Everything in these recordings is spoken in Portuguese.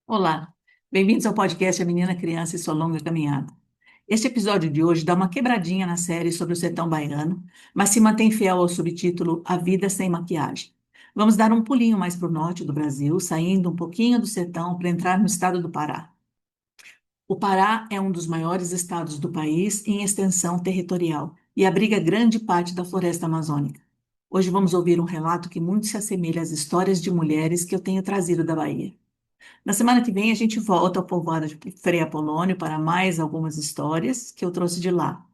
Olá, bem-vindos ao podcast A Menina, Criança e Sua Longa Caminhada. Este episódio de hoje dá uma quebradinha na série sobre o sertão baiano, mas se mantém fiel ao subtítulo A Vida Sem Maquiagem. Vamos dar um pulinho mais para o norte do Brasil, saindo um pouquinho do sertão para entrar no estado do Pará. O Pará é um dos maiores estados do país em extensão territorial e abriga grande parte da floresta amazônica. Hoje vamos ouvir um relato que muito se assemelha às histórias de mulheres que eu tenho trazido da Bahia. Na semana que vem, a gente volta ao povoado de Frei Apolônio para mais algumas histórias que eu trouxe de lá.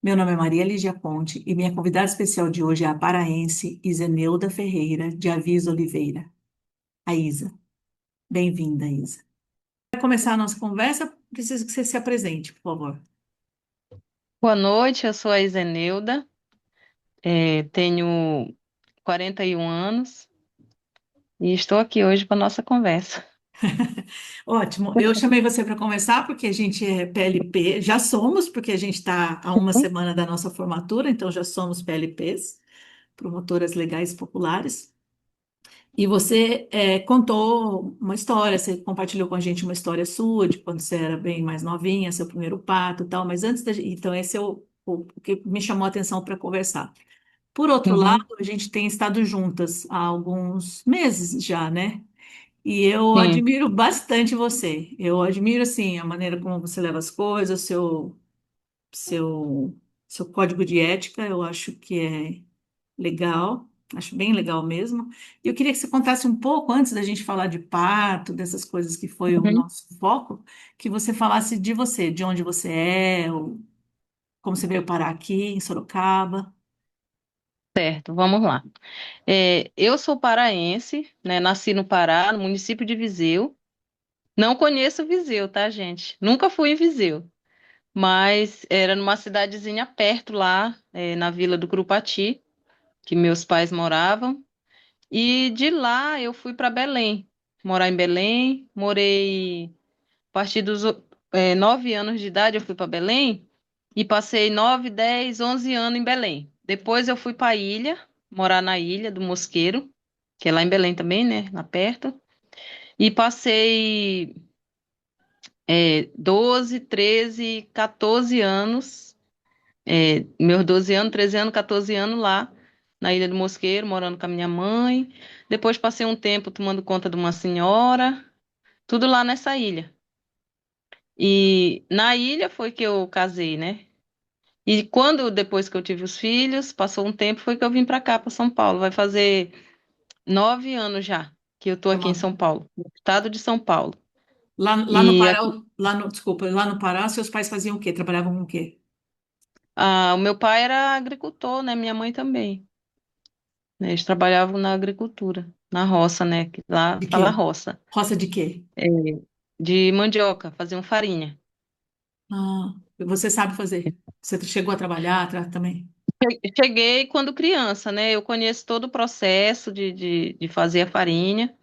Meu nome é Maria Lígia Ponte e minha convidada especial de hoje é a paraense Iseneuda Ferreira de Avis Oliveira, a Isa. Bem-vinda, Isa. Para começar a nossa conversa, preciso que você se apresente, por favor. Boa noite, eu sou a Iseneuda, tenho 41 anos e estou aqui hoje para nossa conversa. Ótimo. Eu chamei você para conversar porque a gente é PLP, já somos, porque a gente está a uma Uhum. semana da nossa formatura, então já somos PLPs, promotoras legais populares. E você contou uma história, você compartilhou com a gente uma história sua, de quando você era bem mais novinha, seu primeiro pato e tal, mas antes da gente, então esse é o que me chamou a atenção para conversar. Por outro lado, Uhum. a gente tem estado juntas há alguns meses já, né? E eu Sim. admiro bastante você. Eu admiro, assim, a maneira como você leva as coisas, seu, seu código de ética, eu acho que é legal, acho bem legal mesmo. E eu queria que você contasse um pouco, antes da gente falar de parto, dessas coisas que foi o Uhum. nosso foco, que você falasse de você, de onde você é, ou como você veio parar aqui em Sorocaba. Certo, vamos lá. Eu sou paraense, né? Nasci no Pará, no município de Viseu. Não conheço Viseu, tá, gente? Nunca fui em Viseu, mas era numa cidadezinha perto lá, na Vila do Curupati, que meus pais moravam. E de lá eu fui para Belém, morar em Belém, morei. A partir dos 9 anos de idade, eu fui para Belém e passei 9, 10, 11 anos em Belém. Depois eu fui para a ilha, morar na Ilha do Mosqueiro, que é lá em Belém também, né? Lá perto. E passei 12, 13, 14 anos, meus 12 anos, 13 anos, 14 anos lá na Ilha do Mosqueiro, morando com a minha mãe. Depois passei um tempo tomando conta de uma senhora, tudo lá nessa ilha. E na ilha foi que eu casei, né? E quando, depois que eu tive os filhos, passou um tempo, foi que eu vim para cá, para São Paulo. Vai fazer 9 anos já que eu tô Tá aqui em bom. São Paulo, no estado de São Paulo. Lá no E Pará, aqui, desculpa, lá no Pará, seus pais faziam o quê? Trabalhavam com o quê? o meu pai era agricultor, né? Minha mãe também. Né? Eles trabalhavam na agricultura, na roça, né? Que lá De fala quê? roça. Roça de quê? É, de mandioca, faziam farinha. Ah, você sabe fazer. Você chegou a trabalhar também? Cheguei quando criança, né? Eu conheço todo o processo de fazer a farinha.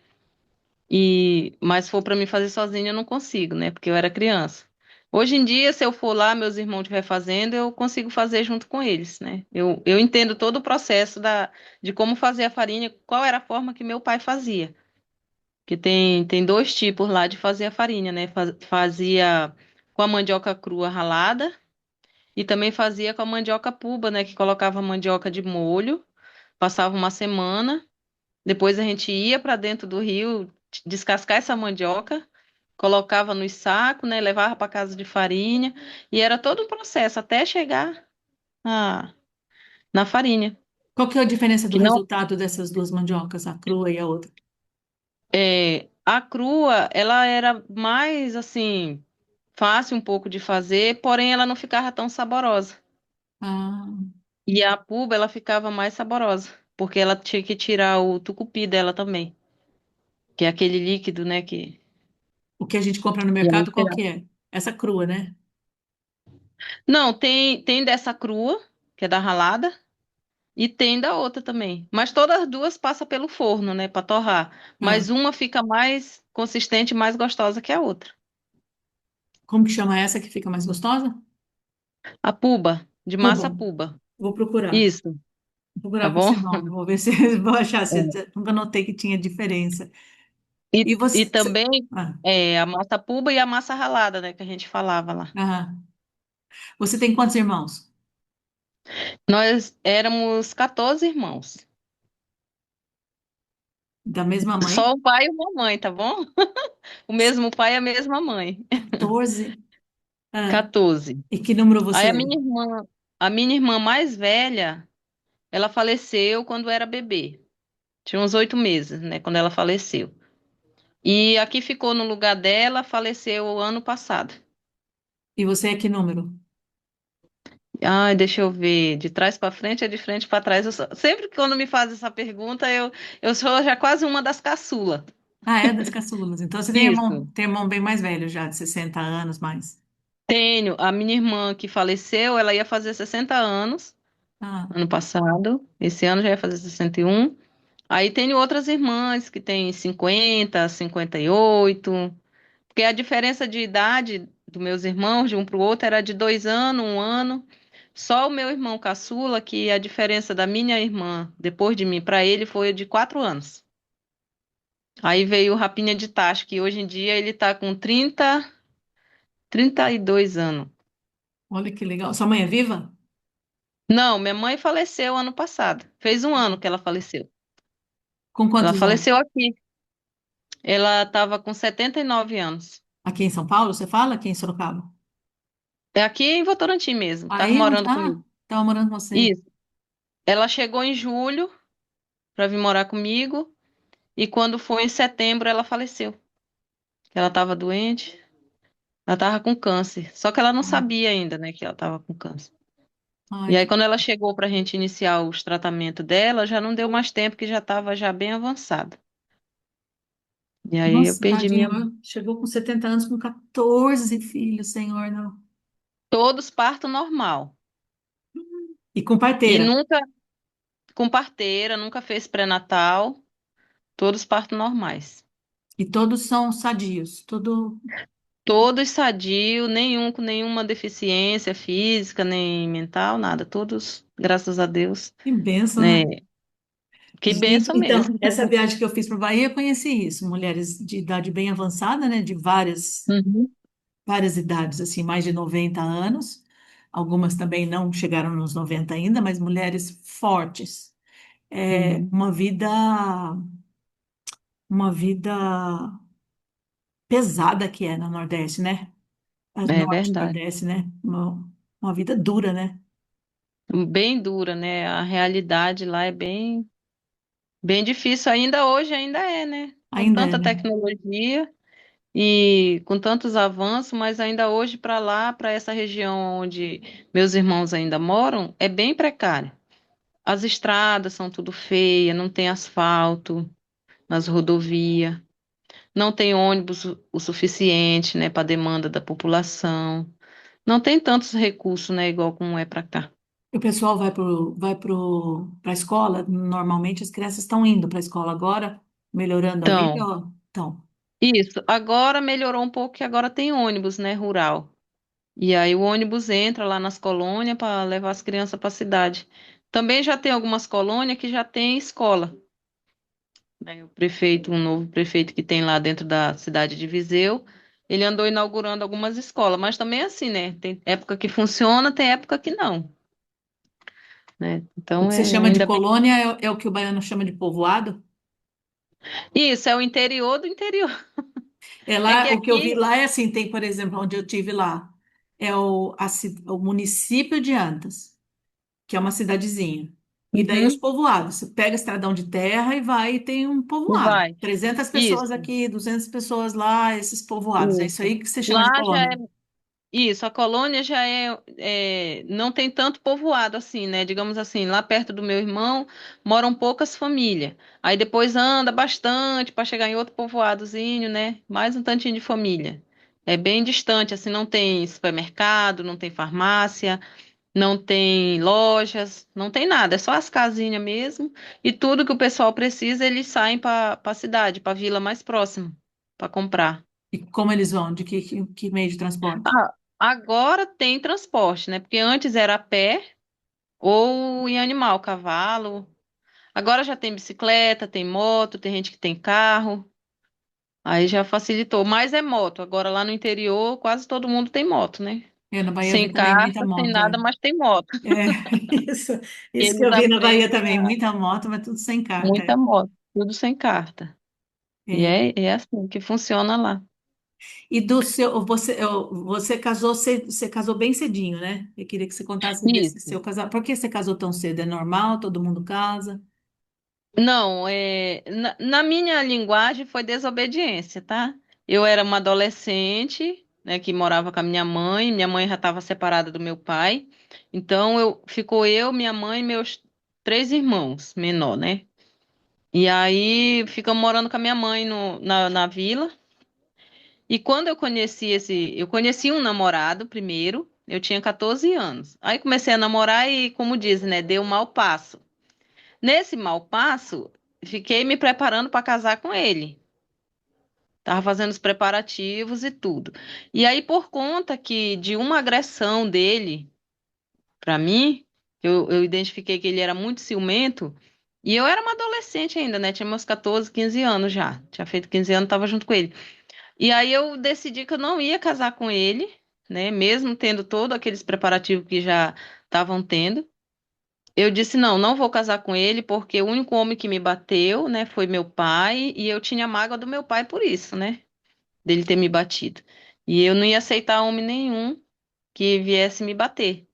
Mas se for para mim fazer sozinha, eu não consigo, né? Porque eu era criança. Hoje em dia, se eu for lá, meus irmãos estiver fazendo, eu consigo fazer junto com eles, né? Eu entendo todo o processo de como fazer a farinha, qual era a forma que meu pai fazia. Que tem dois tipos lá de fazer a farinha, né? Fazia com a mandioca crua ralada e também fazia com a mandioca puba, né? Que colocava a mandioca de molho, passava uma semana. Depois a gente ia para dentro do rio descascar essa mandioca, colocava nos sacos, né? Levava para casa de farinha e era todo um processo até chegar na farinha. Qual que é a diferença do Que não resultado dessas duas mandiocas, a crua e a outra? a crua, ela era mais assim fácil um pouco de fazer, porém ela não ficava tão saborosa. Ah, E a puba ela ficava mais saborosa, porque ela tinha que tirar o tucupi dela também, que é aquele líquido, né? o que a gente compra no Que ela mercado, qual tirava. que é? Essa crua, né? Não, tem dessa crua, que é da ralada, e tem da outra também. Mas todas as duas passam pelo forno, né, para torrar. Ah, Mas uma fica mais consistente e mais gostosa que a outra. como que chama essa que fica mais gostosa? A puba, de massa Puba. puba. Vou procurar. Isso, Vou tá procurar com bom? esse nome. Vou ver se vou achar. É. Nunca notei que tinha diferença. E, E e você. também Ah, a massa puba e a massa ralada, né, que a gente falava lá. aham. Você tem quantos irmãos? Nós éramos 14 irmãos. Da mesma mãe? Só o pai e uma mãe, tá bom? O mesmo pai e a mesma mãe. 14. Ah, 14. e que número Aí você é? a minha irmã mais velha, ela faleceu quando era bebê. Tinha uns 8 meses, né, quando ela faleceu. E a que ficou no lugar dela faleceu o ano passado. E você é que número? Ai, deixa eu ver. De trás para frente é de frente para trás. Sempre que quando me faz essa pergunta, eu sou já quase uma das caçulas. Ah, é das caçulas. Então você Isso. tem irmão bem mais velho já, de 60 anos mais. Tenho a minha irmã que faleceu, ela ia fazer 60 anos Ah, ano passado. Esse ano já ia fazer 61. Aí tenho outras irmãs que têm 50, 58. Porque a diferença de idade dos meus irmãos, de um para o outro, era de 2 anos, 1 ano. Só o meu irmão caçula, que a diferença da minha irmã, depois de mim, para ele foi de 4 anos. Aí veio o Rapinha de Tacho, que hoje em dia ele tá com 32 anos. olha que legal. Sua mãe é viva? Não, minha mãe faleceu ano passado. Fez 1 ano que ela faleceu. Com Ela quantos anos? faleceu aqui. Ela estava com 79 anos. Aqui em São Paulo, você fala? Aqui em Sorocaba? É aqui em Votorantim mesmo. Tava Aí onde? morando Ah, comigo. estava morando com você. Isso. Ela chegou em julho para vir morar comigo. E quando foi em setembro, ela faleceu. Ela estava doente, ela estava com câncer. Só que ela não Ah, sabia ainda, né, que ela estava com câncer. ai, E aí, quando ela chegou para a gente iniciar os tratamentos dela, já não deu mais tempo, que já estava já bem avançado. E aí eu nossa, perdi minha tadinho. mãe. Chegou com 70 anos, com 14 filhos, Senhor, não. Todos parto normal. E com E parteira. nunca com parteira, nunca fez pré-natal. Todos parto normais. E todos são sadios. Tudo. Todos sadio, nenhum com nenhuma deficiência física, nem mental, nada. Todos, graças a Deus, Que bênção, né? né? Que Gente, benção então, mesmo. essa viagem que eu fiz para Bahia, eu conheci isso. Mulheres de idade bem avançada, né? De Uhum, várias idades, assim, mais de 90 anos. Algumas também não chegaram nos 90 ainda, mas mulheres fortes. É uhum. uma vida pesada que é no Nordeste, né? É Norte, verdade. Nordeste, né? Uma vida dura, né? Bem dura, né? A realidade lá é bem, bem difícil. Ainda hoje, ainda é, né? Com Ainda é, tanta né? tecnologia e com tantos avanços, mas ainda hoje para lá, para essa região onde meus irmãos ainda moram, é bem precário. As estradas são tudo feias, não tem asfalto nas rodovias, não tem ônibus o suficiente, né, para a demanda da população. Não tem tantos recursos, né, igual como é para cá. O pessoal para a escola, normalmente as crianças estão indo para a escola agora, melhorando a vida, Então, ó. Então, isso. Agora melhorou um pouco que agora tem ônibus, né, rural. E aí o ônibus entra lá nas colônias para levar as crianças para a cidade. Também já tem algumas colônias que já tem escola, né? O prefeito, um novo prefeito que tem lá dentro da cidade de Viseu, ele andou inaugurando algumas escolas, mas também é assim, né? Tem época que funciona, tem época que não, né? o Então que você é chama de ainda bem. colônia é o que o baiano chama de povoado. Isso é o interior do interior. É É que lá, o que eu vi aqui, lá é assim, tem, por exemplo, onde eu tive lá, é o município de Antas, que é uma cidadezinha. E daí os uhum, povoados. Você pega estradão de terra e vai e tem um povoado. vai. 300 pessoas Isso, aqui, 200 pessoas lá, esses povoados. É isso isso. aí que você chama de Lá já colônia. é isso, a colônia já não tem tanto povoado assim, né? Digamos assim, lá perto do meu irmão moram poucas famílias. Aí depois anda bastante para chegar em outro povoadozinho, né? Mais um tantinho de família. É bem distante, assim, não tem supermercado, não tem farmácia, não tem lojas, não tem nada, é só as casinhas mesmo. E tudo que o pessoal precisa, eles saem para a cidade, para a vila mais próxima, para comprar. E como eles vão? De que meio de transporte? Ah, agora tem transporte, né? Porque antes era a pé ou em animal, cavalo. Agora já tem bicicleta, tem moto, tem gente que tem carro. Aí já facilitou. Mas é moto. Agora lá no interior, quase todo mundo tem moto, né? Eu na Bahia vi Sem também muita carta, sem moto. nada, É, mas tem moto. é isso, isso que Eles eu vi na Bahia aprendem também, muita moto, mas tudo sem carta. muita moto, tudo sem carta. E É. é assim que funciona lá. E do seu, você casou, você casou bem cedinho, né? Eu queria que você contasse desse Isso. seu casamento. Por que você casou tão cedo? É normal? Todo mundo casa? Não, na minha linguagem foi desobediência, tá? Eu era uma adolescente, né, que morava com a minha mãe já estava separada do meu pai, então ficou eu, minha mãe e meus três irmãos menor, né? E aí ficamos morando com a minha mãe na vila. E quando eu conheci um namorado primeiro, eu tinha 14 anos. Aí comecei a namorar e, como dizem, né, deu um mau passo. Nesse mau passo, fiquei me preparando para casar com ele. Tava fazendo os preparativos e tudo. E aí, por conta que de uma agressão dele para mim, eu identifiquei que ele era muito ciumento. E eu era uma adolescente ainda, né? Tinha meus 14, 15 anos já. Tinha feito 15 anos, tava junto com ele. E aí eu decidi que eu não ia casar com ele, né? Mesmo tendo todos aqueles preparativos que já estavam tendo. Eu disse, não, não vou casar com ele, porque o único homem que me bateu, né, foi meu pai, e eu tinha mágoa do meu pai por isso, né? Dele ter me batido. E eu não ia aceitar homem nenhum que viesse me bater.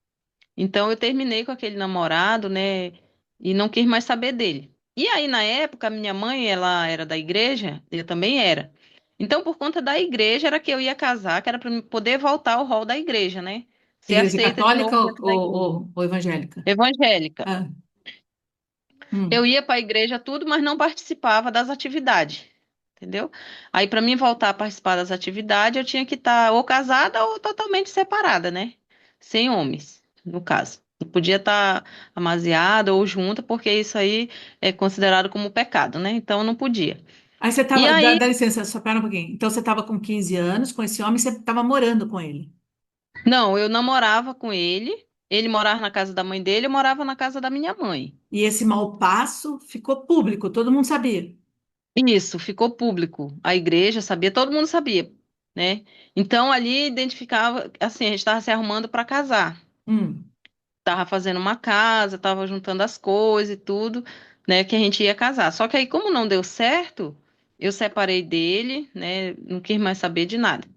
Então eu terminei com aquele namorado, né, e não quis mais saber dele. E aí, na época, a minha mãe, ela era da igreja, eu também era. Então, por conta da igreja, era que eu ia casar, que era para poder voltar ao rol da igreja, né? Ser Igreja aceita de católica novo dentro da igreja. ou evangélica? Evangélica. Ah, Eu hum. ia para a igreja tudo, mas não participava das atividades, entendeu? Aí para mim voltar a participar das atividades, eu tinha que estar ou casada ou totalmente separada, né? Sem homens, no caso. Não podia estar amaziada ou junta, porque isso aí é considerado como pecado, né? Então eu não podia. Aí você E estava, aí, dá licença, só pera um pouquinho. Então você estava com 15 anos com esse homem, você estava morando com ele. não, eu namorava com ele morava na casa da mãe dele, eu morava na casa da minha mãe. E esse mau passo ficou público, todo mundo sabia. Isso, ficou público. A igreja sabia, todo mundo sabia, né? Então ali identificava, assim, a gente estava se arrumando para casar. Hum. Tava fazendo uma casa, tava juntando as coisas e tudo, né, que a gente ia casar. Só que aí, como não deu certo, eu separei dele, né? Não quis mais saber de nada.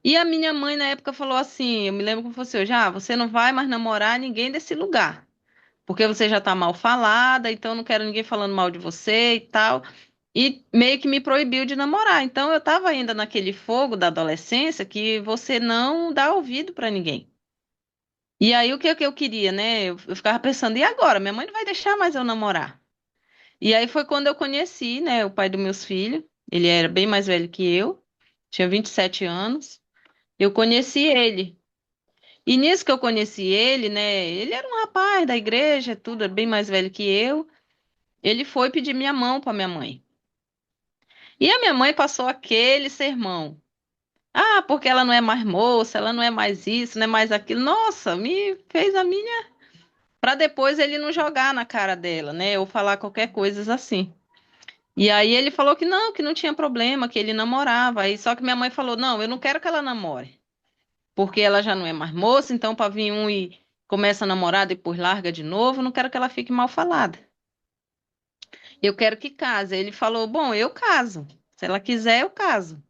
E a minha mãe na época falou assim, eu me lembro como fosse hoje, ah, você não vai mais namorar ninguém desse lugar. Porque você já tá mal falada, então não quero ninguém falando mal de você e tal. E meio que me proibiu de namorar. Então eu tava ainda naquele fogo da adolescência que você não dá ouvido pra ninguém. E aí o que que eu queria, né? Eu ficava pensando, e agora? Minha mãe não vai deixar mais eu namorar. E aí foi quando eu conheci, né, o pai dos meus filhos. Ele era bem mais velho que eu, tinha 27 anos. Eu conheci ele. E nisso que eu conheci ele, né, ele era um rapaz da igreja, tudo, bem mais velho que eu. Ele foi pedir minha mão para minha mãe. E a minha mãe passou aquele sermão. Ah, porque ela não é mais moça, ela não é mais isso, não é mais aquilo. Nossa, me fez a minha. Para depois ele não jogar na cara dela, né? Ou falar qualquer coisa assim. E aí ele falou que não tinha problema, que ele namorava. Aí só que minha mãe falou: "Não, eu não quero que ela namore, porque ela já não é mais moça, então para vir um e começa a namorar, depois larga de novo, não quero que ela fique mal falada. Eu quero que case". Aí ele falou: "Bom, eu caso. Se ela quiser, eu caso".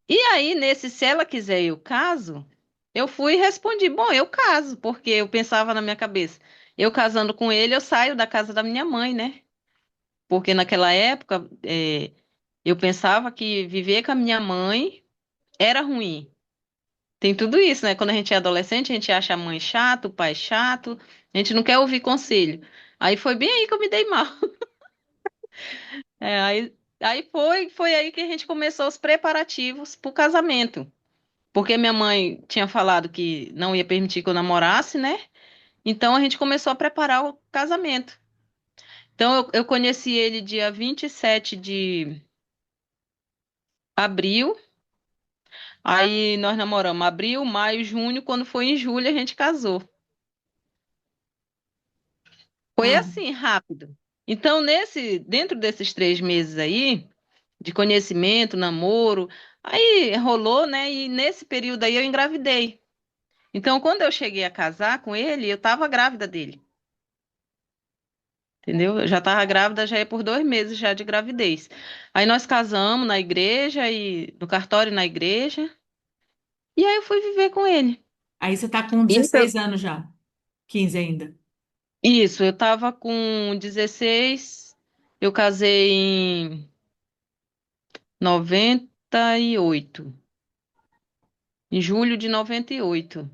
E aí nesse se ela quiser, eu caso, eu fui e respondi: "Bom, eu caso", porque eu pensava na minha cabeça, eu casando com ele, eu saio da casa da minha mãe, né? Porque naquela época, eu pensava que viver com a minha mãe era ruim. Tem tudo isso, né? Quando a gente é adolescente, a gente acha a mãe chato, o pai chato, a gente não quer ouvir conselho. Aí foi bem aí que eu me dei mal. É, aí foi aí que a gente começou os preparativos para o casamento. Porque minha mãe tinha falado que não ia permitir que eu namorasse, né? Então a gente começou a preparar o casamento. Então eu conheci ele dia 27 de abril. Aí nós namoramos abril, maio, junho. Quando foi em julho, a gente casou. Foi Ah, assim, rápido. Então, dentro desses 3 meses aí, de conhecimento, namoro. Aí rolou, né? E nesse período aí eu engravidei. Então, quando eu cheguei a casar com ele, eu estava grávida dele. Entendeu? Eu já estava grávida, já ia por 2 meses já de gravidez. Aí nós casamos na igreja e no cartório na igreja. E aí eu fui viver com ele. Aí você tá com Isso, 16 anos já, 15 ainda. isso, eu estava com 16, eu casei em 98, em julho de 98.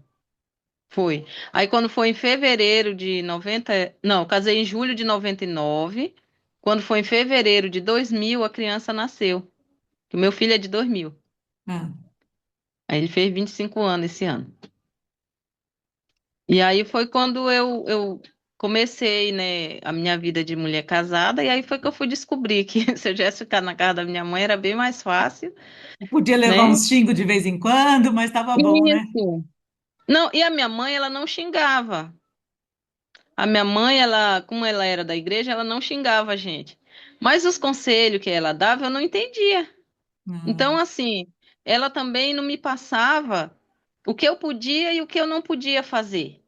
Foi. Aí quando foi em fevereiro de 90, não, eu casei em julho de 99. Quando foi em fevereiro de 2000, a criança nasceu. O meu filho é de 2000. Ah. Aí ele fez 25 anos esse ano. E aí foi quando eu comecei, né, a minha vida de mulher casada, e aí foi que eu fui descobrir que se eu tivesse ficado na casa da minha mãe era bem mais fácil, Podia levar né? uns xingos de vez em quando, mas estava bom, né? Isso. Não, e a minha mãe, ela não xingava. A minha mãe, ela, como ela era da igreja, ela não xingava a gente. Mas os conselhos que ela dava, eu não entendia. Ah, Então, assim, ela também não me passava o que eu podia e o que eu não podia fazer.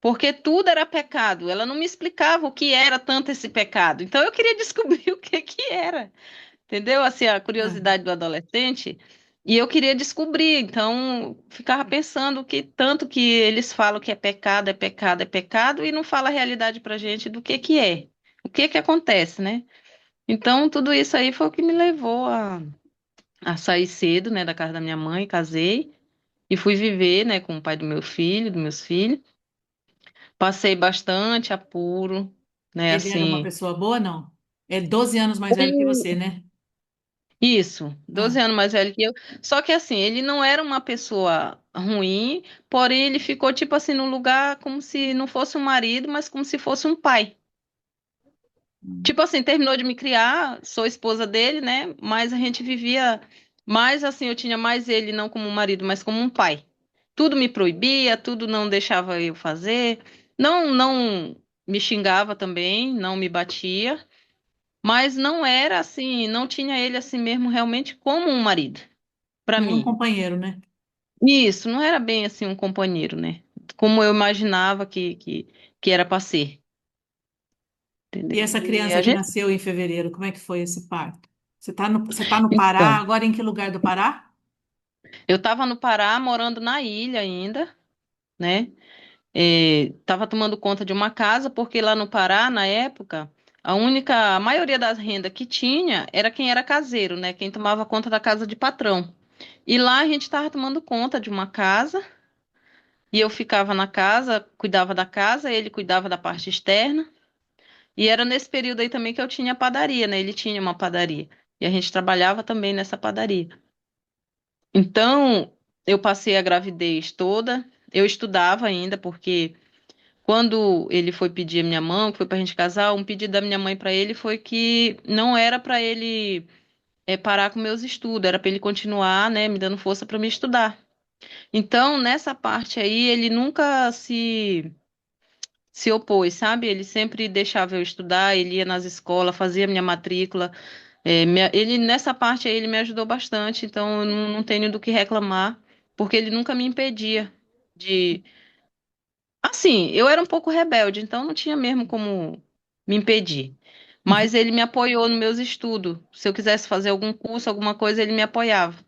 Porque tudo era pecado. Ela não me explicava o que era tanto esse pecado. Então, eu queria descobrir o que que era. Entendeu? Assim, a ah. curiosidade do adolescente. E eu queria descobrir, então ficava pensando que tanto que eles falam que é pecado, é pecado, é pecado, e não fala a realidade pra gente do que é, o que que acontece, né? Então, tudo isso aí foi o que me levou a sair cedo, né, da casa da minha mãe, casei, e fui viver, né, com o pai do meu filho, dos meus filhos. Passei bastante apuro, né, Ele era uma assim. pessoa boa, não? É 12 anos mais velho que você, né? Isso, Ah, 12 anos mais velho que eu. Só que assim, ele não era uma pessoa ruim, porém ele ficou tipo assim num lugar como se não fosse um marido, mas como se fosse um pai. Tipo assim, terminou de me criar, sou esposa dele, né? Mas a gente vivia mais assim, eu tinha mais ele não como um marido, mas como um pai. Tudo me proibia, tudo não deixava eu fazer. Não me xingava também, não me batia. Mas não era assim, não tinha ele assim mesmo realmente como um marido para não era um mim. companheiro, né? Isso, não era bem assim um companheiro, né? Como eu imaginava que era para ser, E entendeu? essa E criança a que gente, nasceu em fevereiro, como é que foi esse parto? Você tá no Pará, então, agora em que lugar do Pará? eu estava no Pará, morando na ilha ainda, né? Estava tomando conta de uma casa, porque lá no Pará, na época, a maioria das rendas que tinha era quem era caseiro, né? Quem tomava conta da casa de patrão. E lá a gente estava tomando conta de uma casa. E eu ficava na casa, cuidava da casa, ele cuidava da parte externa. E era nesse período aí também que eu tinha padaria, né? Ele tinha uma padaria. E a gente trabalhava também nessa padaria. Então, eu passei a gravidez toda. Eu estudava ainda, porque quando ele foi pedir a minha mão, que foi pra gente casar, um pedido da minha mãe pra ele foi que não era pra ele parar com meus estudos, era pra ele continuar, né, me dando força pra me estudar. Então, nessa parte aí, ele nunca se opôs, sabe? Ele sempre deixava eu estudar, ele ia nas escolas, fazia minha matrícula. Ele, nessa parte aí, ele me ajudou bastante, então eu não tenho do que reclamar, porque ele nunca me impedia de. Assim, eu era um pouco rebelde, então não tinha mesmo como me impedir. Mas ele me apoiou nos meus estudos. Se eu quisesse fazer algum curso, alguma coisa, ele me apoiava.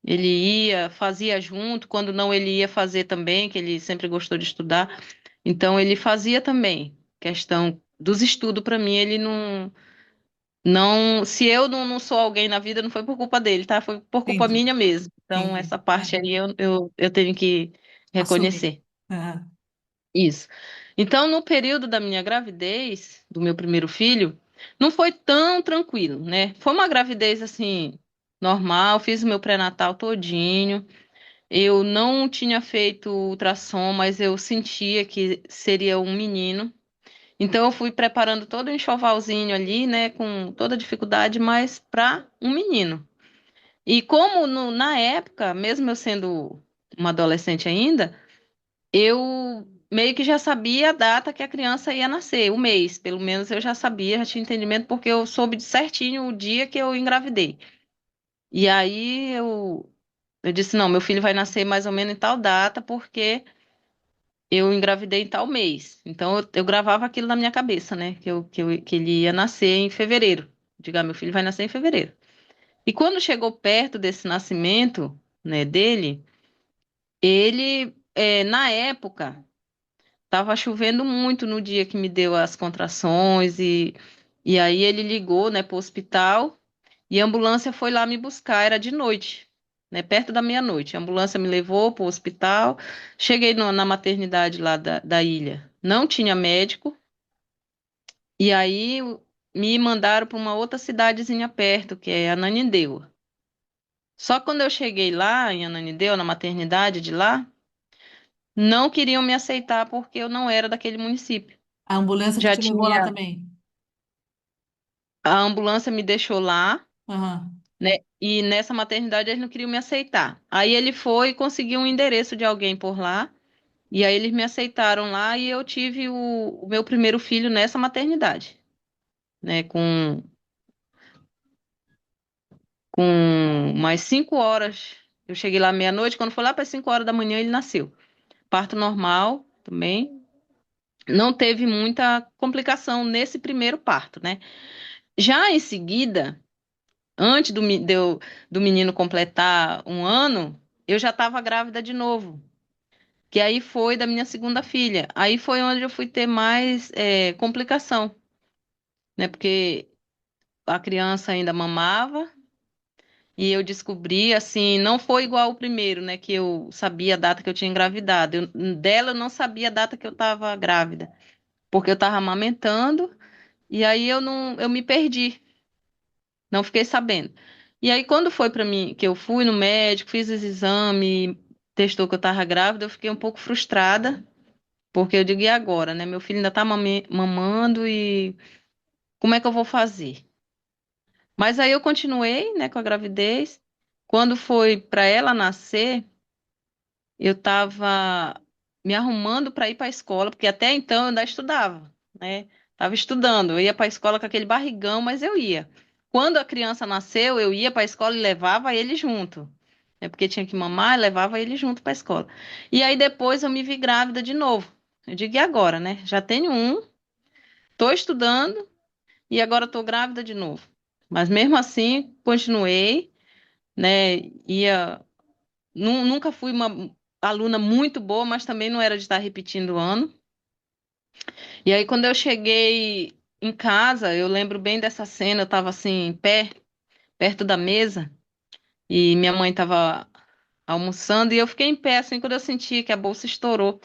Ele ia, fazia junto, quando não, ele ia fazer também, que ele sempre gostou de estudar. Então ele fazia também. Questão dos estudos para mim, ele não, se eu não sou alguém na vida, não foi por culpa dele, tá? Foi por culpa Entendi, minha mesmo. Então entendi. essa parte aí eu tenho que Assumir. reconhecer. Ah, Isso. Então no período da minha gravidez, do meu primeiro filho, não foi tão tranquilo, né? Foi uma gravidez assim normal, fiz o meu pré-natal todinho. Eu não tinha feito ultrassom, mas eu sentia que seria um menino. Então eu fui preparando todo o enxovalzinho ali, né, com toda a dificuldade, mas para um menino. E como na época, mesmo eu sendo uma adolescente ainda, eu meio que já sabia a data que a criança ia nascer, o mês, pelo menos eu já sabia, já tinha entendimento, porque eu soube de certinho o dia que eu engravidei. E aí eu disse, não, meu filho vai nascer mais ou menos em tal data, porque eu engravidei em tal mês. Então eu gravava aquilo na minha cabeça, né? Que ele ia nascer em fevereiro. Diga, meu filho vai nascer em fevereiro. E quando chegou perto desse nascimento, né, dele, na época, estava chovendo muito no dia que me deu as contrações e aí ele ligou, né, para o hospital e a ambulância foi lá me buscar, era de noite, né, perto da meia-noite. A ambulância me levou para o hospital, cheguei na maternidade lá da ilha. Não tinha médico e aí me mandaram para uma outra cidadezinha perto, que é Ananindeua. Só quando eu cheguei lá em Ananindeua, na maternidade de lá, não queriam me aceitar porque eu não era daquele município. A ambulância que Já te levou lá tinha também. A ambulância me deixou lá, Aham. né? E nessa maternidade eles não queriam me aceitar. Aí ele foi e conseguiu um endereço de alguém por lá. E aí eles me aceitaram lá e eu tive o meu primeiro filho nessa maternidade, né? Com mais 5 horas. Eu cheguei lá meia-noite, quando foi lá para 5 horas da manhã ele nasceu. Parto normal também. Não teve muita complicação nesse primeiro parto, né? Já em seguida. Antes do menino completar 1 ano, eu já estava grávida de novo. Que aí foi da minha segunda filha. Aí foi onde eu fui ter mais complicação, né? Porque a criança ainda mamava e eu descobri, assim, não foi igual o primeiro, né? Que eu sabia a data que eu tinha engravidado. Dela eu não sabia a data que eu estava grávida, porque eu estava amamentando e aí eu me perdi. Não fiquei sabendo. E aí, quando foi para mim, que eu fui no médico, fiz os exames, testou que eu estava grávida, eu fiquei um pouco frustrada, porque eu digo, e agora, né? Meu filho ainda está mamando e como é que eu vou fazer? Mas aí eu continuei, né, com a gravidez. Quando foi para ela nascer, eu estava me arrumando para ir para a escola, porque até então eu ainda estudava, né? Estava estudando, eu ia para a escola com aquele barrigão, mas eu ia. Quando a criança nasceu, eu ia para a escola e levava ele junto. É porque tinha que mamar, eu levava ele junto para a escola. E aí depois eu me vi grávida de novo. Eu digo, e agora, né? Já tenho um, estou estudando e agora estou grávida de novo. Mas mesmo assim, continuei, né? Nunca fui uma aluna muito boa, mas também não era de estar repetindo o ano. E aí, quando eu cheguei em casa, eu lembro bem dessa cena, eu estava assim, em pé, perto da mesa, e minha mãe estava almoçando, e eu fiquei em pé, assim, quando eu senti que a bolsa estourou.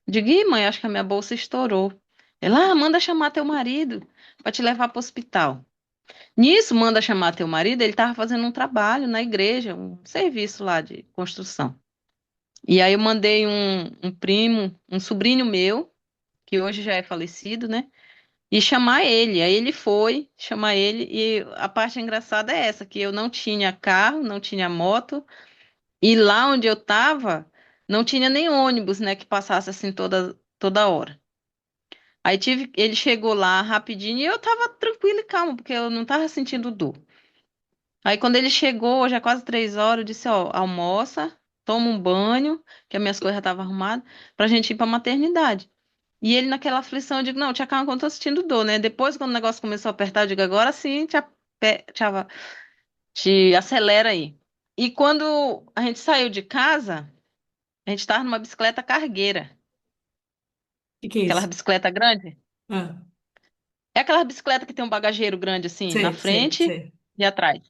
Digo, ih, mãe, acho que a minha bolsa estourou. Ela, manda chamar teu marido para te levar para o hospital. Nisso, manda chamar teu marido, ele estava fazendo um trabalho na igreja, um serviço lá de construção. E aí eu mandei um primo, um sobrinho meu, que hoje já é falecido, né? E chamar ele. Aí ele foi chamar ele. E a parte engraçada é essa, que eu não tinha carro, não tinha moto. E lá onde eu tava, não tinha nem ônibus, né, que passasse assim toda hora. Aí ele chegou lá rapidinho e eu tava tranquila e calma, porque eu não tava sentindo dor. Aí quando ele chegou, já quase 3 horas, eu disse, ó, almoça, toma um banho, que as minhas coisas já estavam arrumadas, pra gente ir pra maternidade. E ele naquela aflição, eu digo, não, tia calma, que eu não tô sentindo dor, né? Depois, quando o negócio começou a apertar, eu digo, agora sim, te acelera aí. E quando a gente saiu de casa, a gente tava numa bicicleta cargueira, O que é aquela isso? bicicleta grande. Ah, É aquela bicicleta que tem um bagageiro grande assim, na sei, sei, frente sei. e atrás.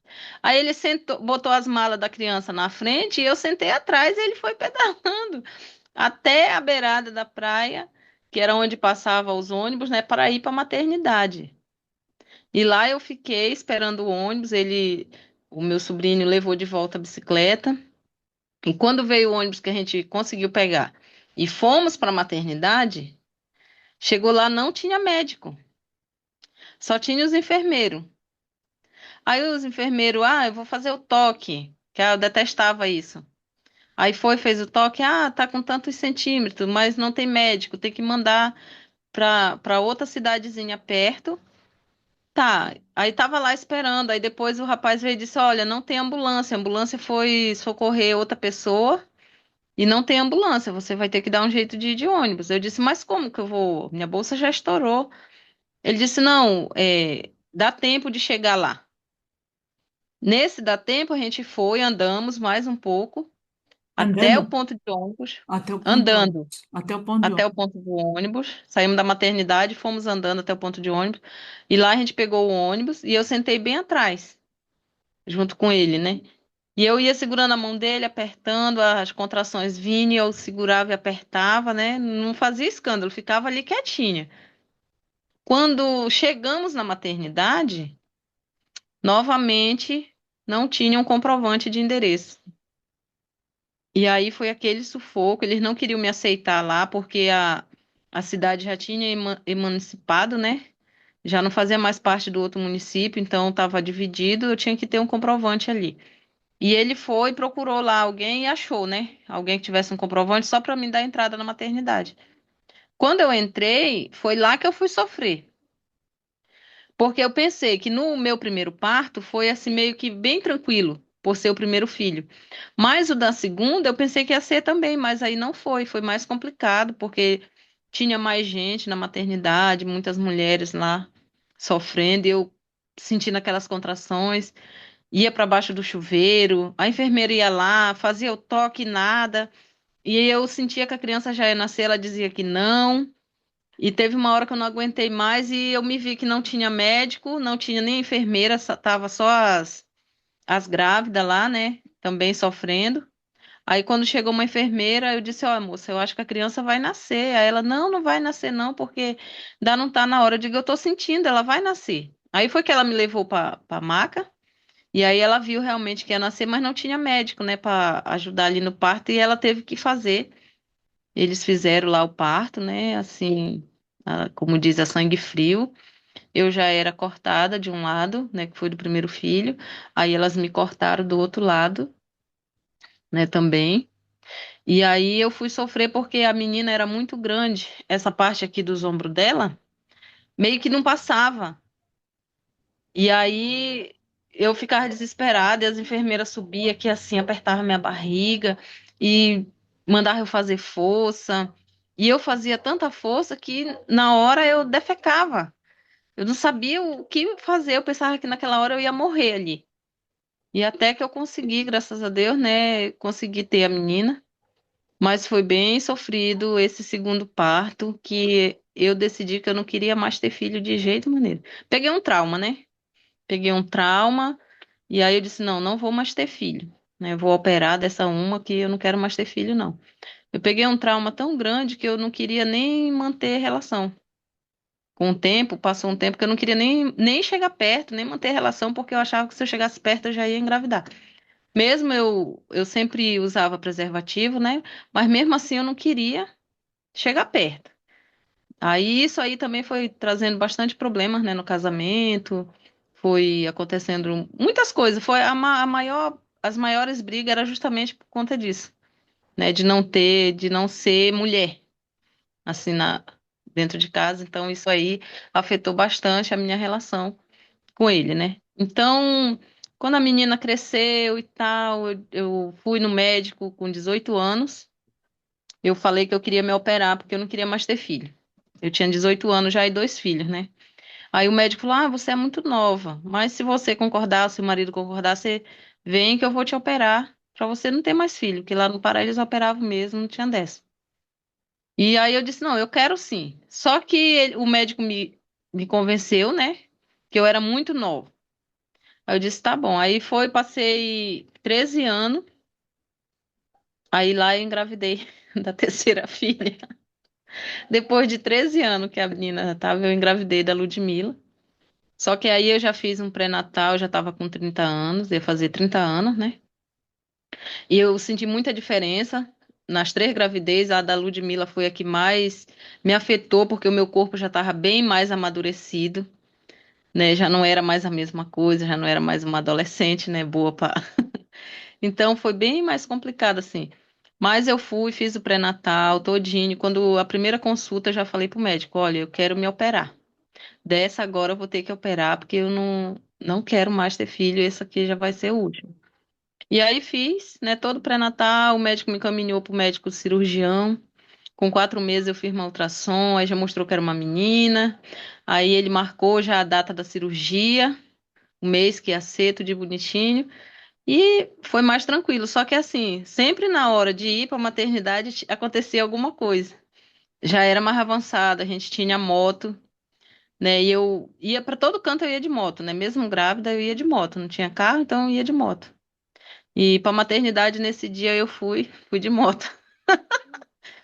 Aí ele sentou, botou as malas da criança na frente e eu sentei atrás e ele foi pedalando até a beirada da praia, que era onde passavam os ônibus, né, para ir para a maternidade. E lá eu fiquei esperando o ônibus, o meu sobrinho levou de volta a bicicleta. E quando veio o ônibus que a gente conseguiu pegar e fomos para a maternidade, chegou lá não tinha médico, só tinha os enfermeiros. Aí os enfermeiros, eu vou fazer o toque, que eu detestava isso. Aí foi, fez o toque, tá com tantos centímetros, mas não tem médico, tem que mandar para outra cidadezinha perto. Tá, aí tava lá esperando, aí depois o rapaz veio e disse, olha, não tem ambulância, a ambulância foi socorrer outra pessoa e não tem ambulância, você vai ter que dar um jeito de ir de ônibus. Eu disse, mas como que eu vou? Minha bolsa já estourou. Ele disse, não, dá tempo de chegar lá. Nesse dá tempo, a gente foi, andamos mais um pouco, até o Andando ponto de ônibus, até o ponto de andando ônibus. Até o ponto de até o ônibus. ponto do ônibus, saímos da maternidade, fomos andando até o ponto de ônibus, e lá a gente pegou o ônibus e eu sentei bem atrás, junto com ele, né? E eu ia segurando a mão dele, apertando, as contrações vinham, eu segurava e apertava, né? Não fazia escândalo, ficava ali quietinha. Quando chegamos na maternidade, novamente não tinha um comprovante de endereço. E aí foi aquele sufoco, eles não queriam me aceitar lá, porque a cidade já tinha emancipado, né? Já não fazia mais parte do outro município, então estava dividido, eu tinha que ter um comprovante ali. E ele foi, procurou lá alguém e achou, né? Alguém que tivesse um comprovante só para me dar entrada na maternidade. Quando eu entrei, foi lá que eu fui sofrer. Porque eu pensei que no meu primeiro parto foi assim meio que bem tranquilo, por ser o primeiro filho. Mas o da segunda eu pensei que ia ser também, mas aí não foi, foi mais complicado, porque tinha mais gente na maternidade, muitas mulheres lá sofrendo, e eu sentindo aquelas contrações, ia para baixo do chuveiro, a enfermeira ia lá, fazia o toque, nada, e eu sentia que a criança já ia nascer, ela dizia que não. E teve uma hora que eu não aguentei mais e eu me vi que não tinha médico, não tinha nem enfermeira, tava só as grávidas lá, né? Também sofrendo. Aí quando chegou uma enfermeira, eu disse, ó, moça, eu acho que a criança vai nascer. Aí ela, não, não vai nascer não, porque ainda não tá na hora. Eu digo, eu tô sentindo, ela vai nascer. Aí foi que ela me levou pra maca, e aí ela viu realmente que ia nascer, mas não tinha médico, né, pra ajudar ali no parto, e ela teve que fazer. Eles fizeram lá o parto, né, assim, como diz, a sangue frio. Eu já era cortada de um lado, né, que foi do primeiro filho. Aí elas me cortaram do outro lado, né, também. E aí eu fui sofrer porque a menina era muito grande. Essa parte aqui dos ombros dela meio que não passava. E aí eu ficava desesperada e as enfermeiras subiam aqui assim, apertavam minha barriga e mandavam eu fazer força. E eu fazia tanta força que na hora eu defecava. Eu não sabia o que fazer, eu pensava que naquela hora eu ia morrer ali. E até que eu consegui, graças a Deus, né, consegui ter a menina, mas foi bem sofrido esse segundo parto, que eu decidi que eu não queria mais ter filho de jeito maneiro. Peguei um trauma, né? Peguei um trauma e aí eu disse, não, não vou mais ter filho, né? Vou operar dessa uma que eu não quero mais ter filho, não. Eu peguei um trauma tão grande que eu não queria nem manter relação. Com o tempo, passou um tempo que eu não queria nem chegar perto, nem manter relação, porque eu achava que se eu chegasse perto eu já ia engravidar. Mesmo eu sempre usava preservativo, né? Mas mesmo assim eu não queria chegar perto. Aí isso aí também foi trazendo bastante problemas, né, no casamento, foi acontecendo muitas coisas. Foi a maior, as maiores brigas era justamente por conta disso, né? De não ser mulher, assim, dentro de casa. Então isso aí afetou bastante a minha relação com ele, né? Então, quando a menina cresceu e tal, eu fui no médico com 18 anos. Eu falei que eu queria me operar porque eu não queria mais ter filho. Eu tinha 18 anos já e dois filhos, né? Aí o médico falou: Ah, você é muito nova, mas se você concordar, se o marido concordar, você vem que eu vou te operar pra você não ter mais filho, que lá no Pará eles operavam mesmo, não tinha dessa. E aí eu disse: Não, eu quero sim. Só que o médico me convenceu, né? Que eu era muito nova. Aí eu disse, tá bom. Aí foi, passei 13 anos, aí lá eu engravidei da terceira filha. Depois de 13 anos que a menina tava, eu engravidei da Ludmilla. Só que aí eu já fiz um pré-natal, já tava com 30 anos, ia fazer 30 anos, né? E eu senti muita diferença. Nas três gravidez, a da Ludmilla foi a que mais me afetou, porque o meu corpo já estava bem mais amadurecido, né? Já não era mais a mesma coisa, já não era mais uma adolescente, né? Boa para. Então foi bem mais complicado, assim. Mas eu fui, fiz o pré-natal todinho. Quando a primeira consulta, eu já falei pro médico, olha, eu quero me operar. Dessa agora eu vou ter que operar, porque eu não quero mais ter filho, esse aqui já vai ser o último. E aí fiz, né, todo o pré-natal, o médico me encaminhou pro médico cirurgião. Com 4 meses eu fiz uma ultrassom, aí já mostrou que era uma menina. Aí ele marcou já a data da cirurgia, o mês que ia ser, tudo de bonitinho. E foi mais tranquilo. Só que assim, sempre na hora de ir para a maternidade acontecia alguma coisa. Já era mais avançada, a gente tinha moto, né? E eu ia para todo canto, eu ia de moto, né? Mesmo grávida, eu ia de moto. Não tinha carro, então eu ia de moto. E para maternidade nesse dia eu fui de moto.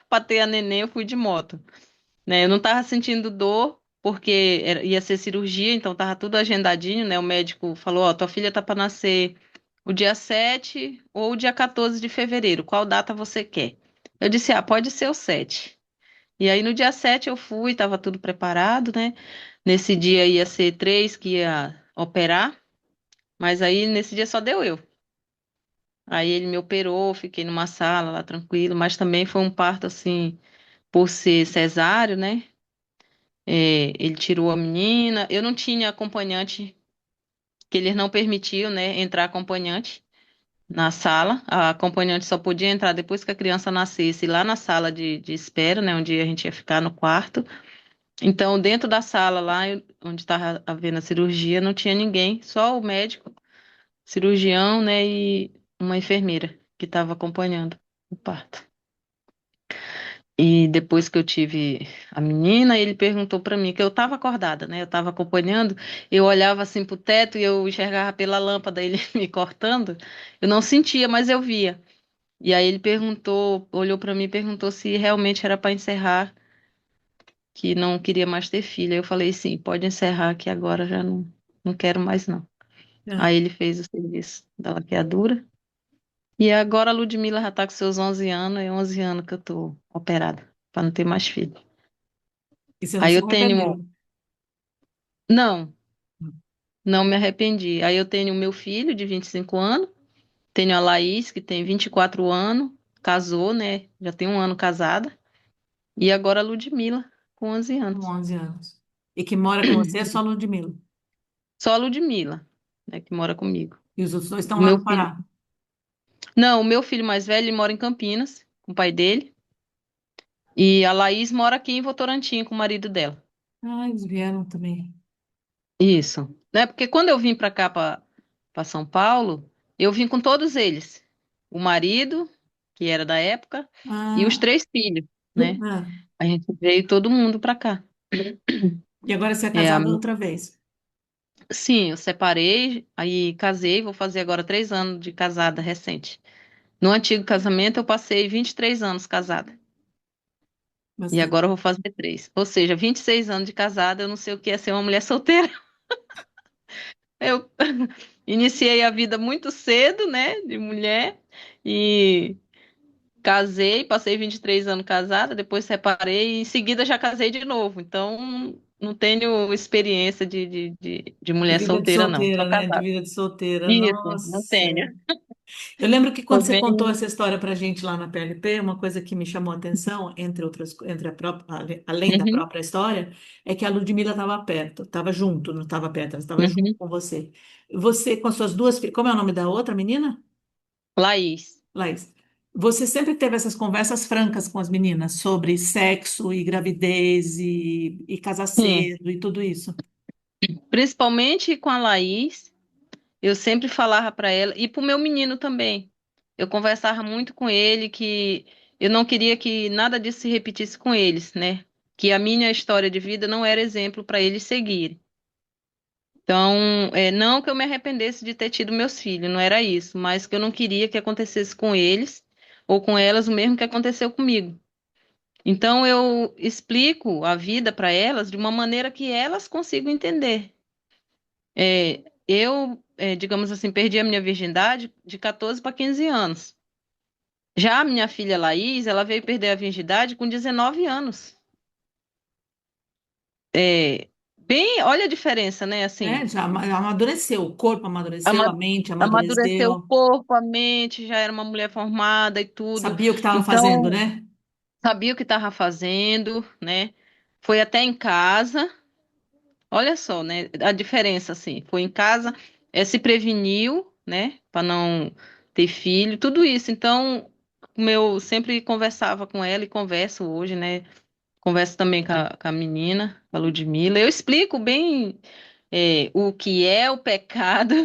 Para ter a neném, eu fui de moto, né? Eu não tava sentindo dor, porque ia ser cirurgia, então tava tudo agendadinho, né? O médico falou, ó, tua filha tá para nascer o dia 7 ou o dia 14 de fevereiro, qual data você quer? Eu disse, ah, pode ser o 7. E aí no dia 7 eu fui, tava tudo preparado, né? Nesse dia ia ser 3 que ia operar, mas aí nesse dia só deu eu. Aí ele me operou, fiquei numa sala lá tranquilo, mas também foi um parto assim, por ser cesáreo, né? Ele tirou a menina. Eu não tinha acompanhante, que eles não permitiam, né, entrar acompanhante na sala. A acompanhante só podia entrar depois que a criança nascesse, lá na sala de espera, né, onde a gente ia ficar no quarto. Então, dentro da sala lá, onde estava havendo a cirurgia, não tinha ninguém, só o médico, cirurgião, né, e uma enfermeira que estava acompanhando o parto. E depois que eu tive a menina, ele perguntou para mim, que eu estava acordada, né? Eu estava acompanhando, eu olhava assim pro teto e eu enxergava pela lâmpada ele me cortando. Eu não sentia, mas eu via. E aí ele perguntou, olhou para mim e perguntou se realmente era para encerrar, que não queria mais ter filha. Eu falei, sim, pode encerrar, que agora já não quero mais não. Ah, Aí ele fez o serviço da laqueadura. E agora a Ludmilla já tá com seus 11 anos, é 11 anos que eu tô operada, para não ter mais filho. e você não Aí se eu tenho. arrependeu? Não, não me arrependi. Aí eu tenho o meu filho de 25 anos, tenho a Laís, que tem 24 anos, casou, né? Já tem um ano casada. E agora a Ludmilla, com 11 Com anos. 11 anos. E que mora com você é só Ludmilla. Só a Ludmilla, né, que mora comigo. E os outros dois estão O lá meu no filho. Pará. Não, o meu filho mais velho, ele mora em Campinas, com o pai dele. E a Laís mora aqui em Votorantim, com o marido dela. Ah, eles vieram também. Isso. Né? Porque quando eu vim para cá, para São Paulo, eu vim com todos eles. O marido, que era da época, e os Ah, 3 filhos, né? ah. A gente veio todo mundo para cá. E agora você é É, casada outra vez. sim, eu separei, aí casei, vou fazer agora 3 anos de casada recente. No antigo casamento eu passei 23 anos casada. E Bastante. agora eu vou fazer 3. Ou seja, 26 anos de casada, eu não sei o que é ser uma mulher solteira. Eu iniciei a vida muito cedo, né, de mulher, e casei, passei 23 anos casada, depois separei e em seguida já casei de novo. Então, não tenho experiência de De mulher vida de solteira, não. Só solteira, né? De casada. vida de solteira. Isso, não Nossa. tenho. Eu lembro que quando Tô você contou bem. essa história pra gente lá na PLP, uma coisa que me chamou a atenção, entre outras, entre a própria, além da Uhum, própria história, é que a Ludmilla estava perto, estava junto, não estava perto, ela estava junto uhum. com você. Você com as suas duas filhas, como é o nome da outra menina? Laís. Laís. Você sempre teve essas conversas francas com as meninas sobre sexo e gravidez e casar Sim, cedo e tudo isso. principalmente com a Laís, eu sempre falava para ela, e pro meu menino também. Eu conversava muito com ele que eu não queria que nada disso se repetisse com eles, né? Que a minha história de vida não era exemplo para eles seguirem. Então, não que eu me arrependesse de ter tido meus filhos, não era isso, mas que eu não queria que acontecesse com eles ou com elas o mesmo que aconteceu comigo. Então, eu explico a vida para elas de uma maneira que elas consigam entender. Digamos assim, perdi a minha virgindade de 14 para 15 anos. Já a minha filha Laís, ela veio perder a virgindade com 19 anos. bem, olha a diferença, né? né? Assim, Já amadureceu, o corpo amadureceu, a ama- mente amadureceu o amadureceu, corpo, a mente, já era uma mulher formada e tudo. sabia o que estava fazendo, Então, né? sabia o que estava fazendo, né? Foi até em casa. Olha só, né? A diferença, assim, foi em casa, se preveniu, né? Para não ter filho, tudo isso. Então, meu sempre conversava com ela e converso hoje, né? Converso também com a menina, com a Ludmilla. Eu explico bem o que é o pecado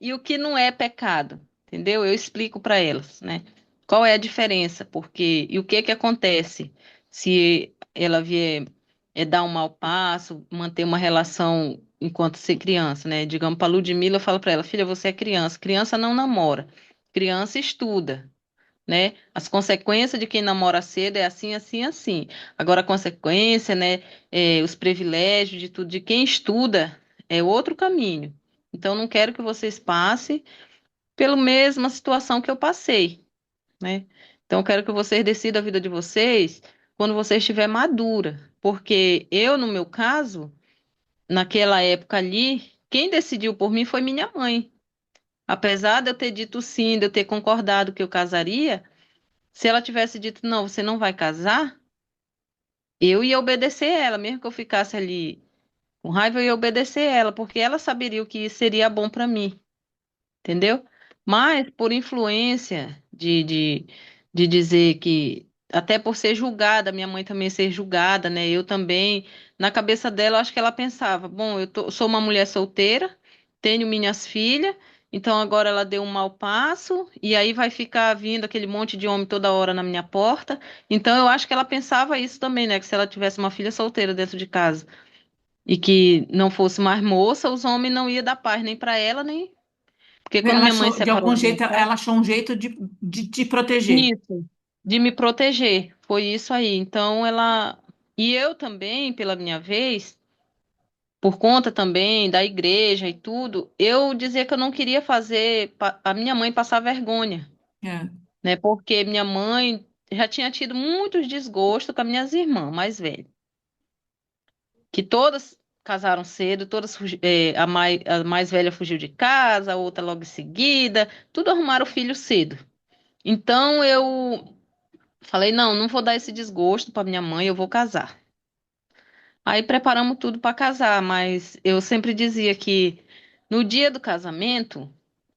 e o que não é pecado, entendeu? Eu explico para elas, né? Qual é a diferença, porque e o que que acontece se ela vier dar um mau passo, manter uma relação enquanto ser criança, né? Digamos para Ludmilla, eu falo para ela, filha, você é criança, criança não namora, criança estuda. Né? As consequências de quem namora cedo é assim, assim, assim. Agora, a consequência, né, os privilégios de tudo, de quem estuda é outro caminho. Então, não quero que vocês passem pela mesma situação que eu passei, né? Então, eu quero que vocês decidam a vida de vocês quando você estiver madura, porque eu, no meu caso, naquela época ali, quem decidiu por mim foi minha mãe. Apesar de eu ter dito sim, de eu ter concordado que eu casaria, se ela tivesse dito não, você não vai casar, eu ia obedecer ela, mesmo que eu ficasse ali com raiva, eu ia obedecer ela, porque ela saberia o que seria bom para mim. Entendeu? Mas por influência de dizer que, até por ser julgada, minha mãe também ser julgada, né? Eu também, na cabeça dela, eu acho que ela pensava, bom, sou uma mulher solteira, tenho minhas filhas, então agora ela deu um mau passo, e aí vai ficar vindo aquele monte de homem toda hora na minha porta. Então eu acho que ela pensava isso também, né? Que se ela tivesse uma filha solteira dentro de casa e que não fosse mais moça, os homens não iam dar paz nem para ela, nem porque quando Ela minha mãe achou, de separou algum da minha jeito, casa, ela achou um jeito de te proteger. isso, de me proteger, foi isso aí. Então ela e eu também, pela minha vez, por conta também da igreja e tudo, eu dizia que eu não queria fazer a minha mãe passar vergonha, É. né? Porque minha mãe já tinha tido muitos desgostos com as minhas irmãs mais velhas, que todas casaram cedo, todas a mais velha fugiu de casa, a outra logo em seguida, tudo arrumaram filho cedo. Então eu falei, não, não vou dar esse desgosto para minha mãe, eu vou casar. Aí preparamos tudo para casar, mas eu sempre dizia que no dia do casamento,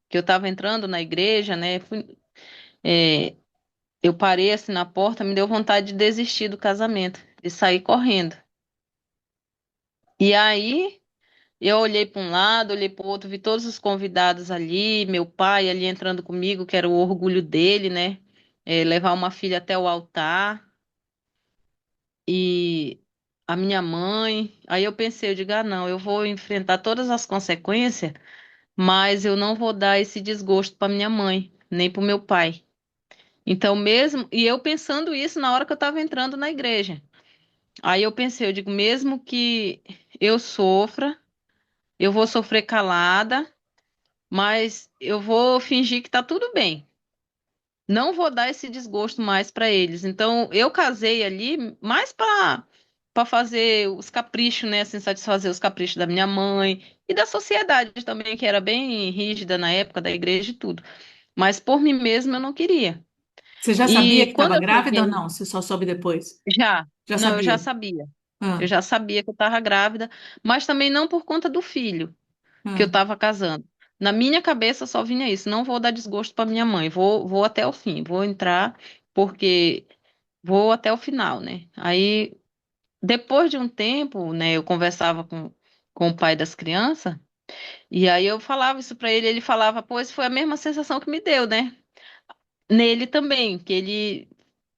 que eu estava entrando na igreja, né, é, eu parei assim na porta, me deu vontade de desistir do casamento, de sair correndo. E aí eu olhei para um lado, olhei para o outro, vi todos os convidados ali, meu pai ali entrando comigo, que era o orgulho dele, né, levar uma filha até o altar. E a minha mãe. Aí eu pensei, eu digo, ah, não, eu vou enfrentar todas as consequências, mas eu não vou dar esse desgosto para minha mãe, nem para o meu pai. Então, mesmo, e eu pensando isso na hora que eu estava entrando na igreja. Aí eu pensei, eu digo, mesmo que eu sofra, eu vou sofrer calada, mas eu vou fingir que tá tudo bem. Não vou dar esse desgosto mais para eles. Então, eu casei ali mais para fazer os caprichos, né, assim, satisfazer os caprichos da minha mãe e da sociedade também, que era bem rígida na época da igreja e tudo. Mas por mim mesma eu não queria. Você já sabia E que quando estava eu grávida ou cheguei, não? Você só soube depois? já, Já não, eu já sabia? sabia. Eu Ah, já sabia que eu estava grávida, mas também não por conta do filho que eu ah. estava casando. Na minha cabeça só vinha isso, não vou dar desgosto para minha mãe, vou até o fim, vou entrar porque vou até o final, né? Aí, depois de um tempo, né, eu conversava com o pai das crianças, e aí eu falava isso pra ele, ele falava, pois foi a mesma sensação que me deu, né? Nele também, que ele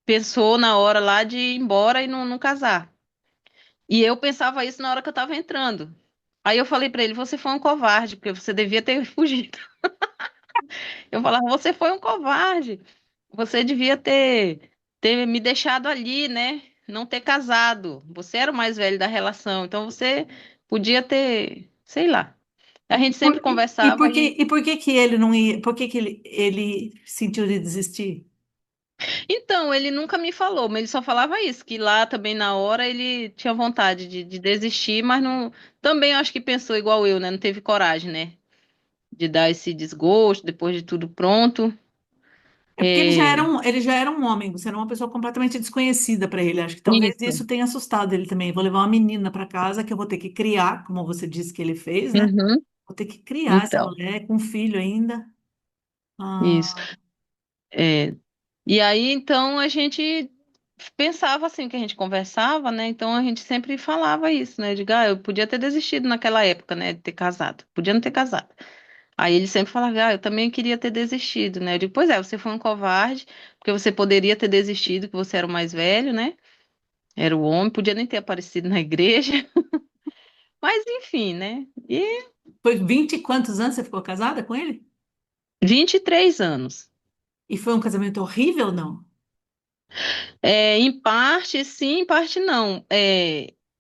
pensou na hora lá de ir embora e não casar. E eu pensava isso na hora que eu tava entrando. Aí eu falei pra ele, você foi um covarde, porque você devia ter fugido. Eu falava, você foi um covarde. Você devia ter me deixado ali, né? Não ter casado. Você era o mais velho da relação, então você podia ter, sei lá. A gente sempre E conversava por que, e e por que que ele não ia? Por que que ele sentiu de desistir? Então, ele nunca me falou, mas ele só falava isso, que lá também na hora ele tinha vontade de desistir, mas não, também acho que pensou igual eu, né? Não teve coragem, né? De dar esse desgosto depois de tudo pronto. É porque É, ele já era um homem, você era uma pessoa completamente desconhecida para ele. Acho que talvez isso. isso tenha assustado ele também. Vou levar uma menina para casa que eu vou ter que criar, como você disse que ele fez, né? Uhum. Vou ter que criar essa Então, mulher com um filho ainda. isso. Ah, É, e aí, então, a gente pensava assim, que a gente conversava, né? Então, a gente sempre falava isso, né? Diga, eu podia ter desistido naquela época, né? De ter casado. Podia não ter casado. Aí ele sempre falava, eu também queria ter desistido, né? Eu digo, pois é, você foi um covarde, porque você poderia ter desistido, que você era o mais velho, né? Era o homem, podia nem ter aparecido na igreja. Mas, enfim, né? E foi 20 e quantos anos você ficou casada com ele? 23 anos. E foi um casamento horrível, não? Em parte sim, em parte não.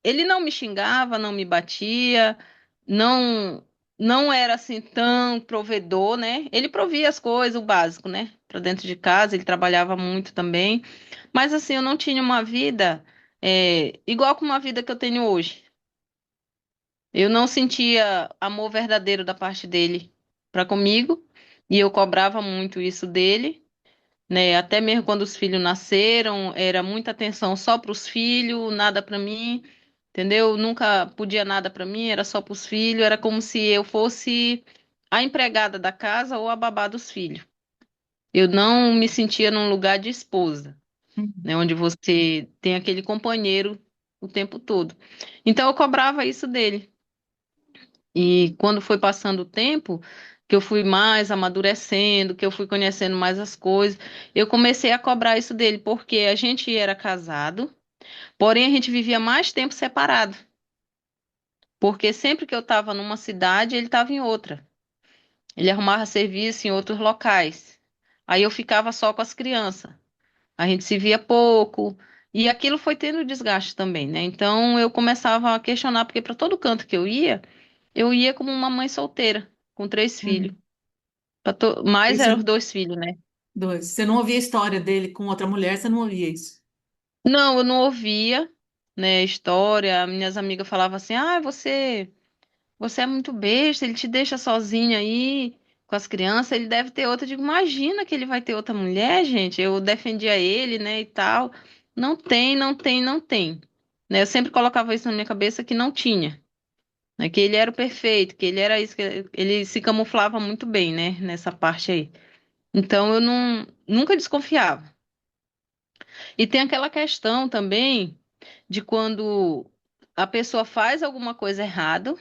Ele não me xingava, não me batia, não não era assim tão provedor, né? Ele provia as coisas, o básico, né? Para dentro de casa, ele trabalhava muito também. Mas assim, eu não tinha uma vida igual com uma vida que eu tenho hoje. Eu não sentia amor verdadeiro da parte dele para comigo, e eu cobrava muito isso dele, né? Até mesmo quando os filhos nasceram, era muita atenção só para os filhos, nada para mim, entendeu? Nunca podia nada para mim, era só para os filhos, era como se eu fosse a empregada da casa ou a babá dos filhos. Eu não me sentia num lugar de esposa, Hum. né? Onde você tem aquele companheiro o tempo todo. Então eu cobrava isso dele. E quando foi passando o tempo, que eu fui mais amadurecendo, que eu fui conhecendo mais as coisas, eu comecei a cobrar isso dele, porque a gente era casado, porém a gente vivia mais tempo separado. Porque sempre que eu estava numa cidade, ele estava em outra. Ele arrumava serviço em outros locais. Aí eu ficava só com as crianças. A gente se via pouco. E aquilo foi tendo desgaste também, né? Então eu começava a questionar, porque para todo canto que eu ia como uma mãe solteira, com 3 filhos. Hum. E Mais você, eram os 2 filhos, né? você não ouvia a história dele com outra mulher, você não ouvia isso. Não, eu não ouvia, né, história. Minhas amigas falavam assim: você é muito besta, ele te deixa sozinha aí com as crianças, ele deve ter outra. Eu digo, imagina que ele vai ter outra mulher, gente. Eu defendia ele, né, e tal. Não tem, não tem, não tem. Né, eu sempre colocava isso na minha cabeça que não tinha, né, que ele era o perfeito, que ele era isso, que ele se camuflava muito bem, né, nessa parte aí. Então eu nunca desconfiava. E tem aquela questão também de quando a pessoa faz alguma coisa errada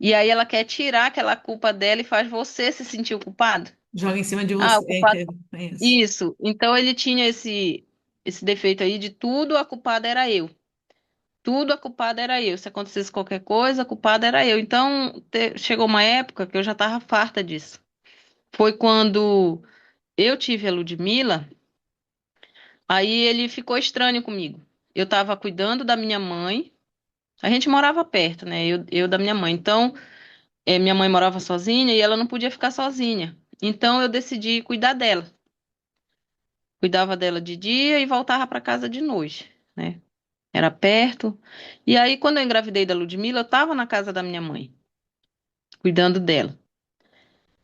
e aí ela quer tirar aquela culpa dela e faz você se sentir o culpado. Joga em cima de Ah, o você. culpado. É isso. Isso. Então ele tinha esse defeito aí de tudo, a culpada era eu. Tudo a culpada era eu. Se acontecesse qualquer coisa, a culpada era eu. Então chegou uma época que eu já estava farta disso. Foi quando eu tive a Ludmilla. Aí ele ficou estranho comigo. Eu estava cuidando da minha mãe. A gente morava perto, né? Eu da minha mãe. Então, minha mãe morava sozinha e ela não podia ficar sozinha. Então, eu decidi cuidar dela. Cuidava dela de dia e voltava para casa de noite, né? Era perto. E aí, quando eu engravidei da Ludmilla, eu estava na casa da minha mãe, cuidando dela.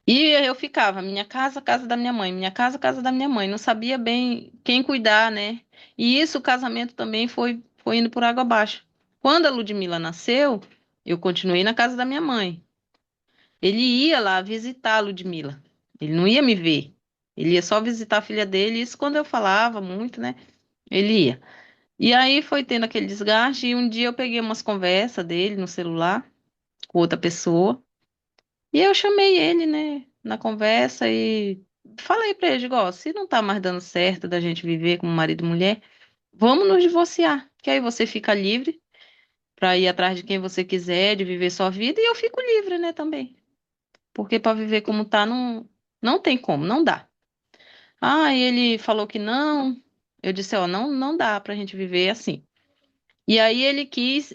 E eu ficava, minha casa, casa da minha mãe, minha casa, casa da minha mãe. Não sabia bem quem cuidar, né? E isso, o casamento também foi indo por água abaixo. Quando a Ludmilla nasceu, eu continuei na casa da minha mãe. Ele ia lá visitar a Ludmilla. Ele não ia me ver. Ele ia só visitar a filha dele. Isso quando eu falava muito, né? Ele ia. E aí foi tendo aquele desgaste. E um dia eu peguei umas conversas dele no celular com outra pessoa. E eu chamei ele, né, na conversa e falei pra ele, digo, ó, se não tá mais dando certo da gente viver como marido e mulher, vamos nos divorciar, que aí você fica livre pra ir atrás de quem você quiser, de viver sua vida, e eu fico livre, né, também. Porque pra viver como tá, não tem como, não dá. Ah, e ele falou que não. Eu disse, ó, não dá pra gente viver assim. E aí ele quis,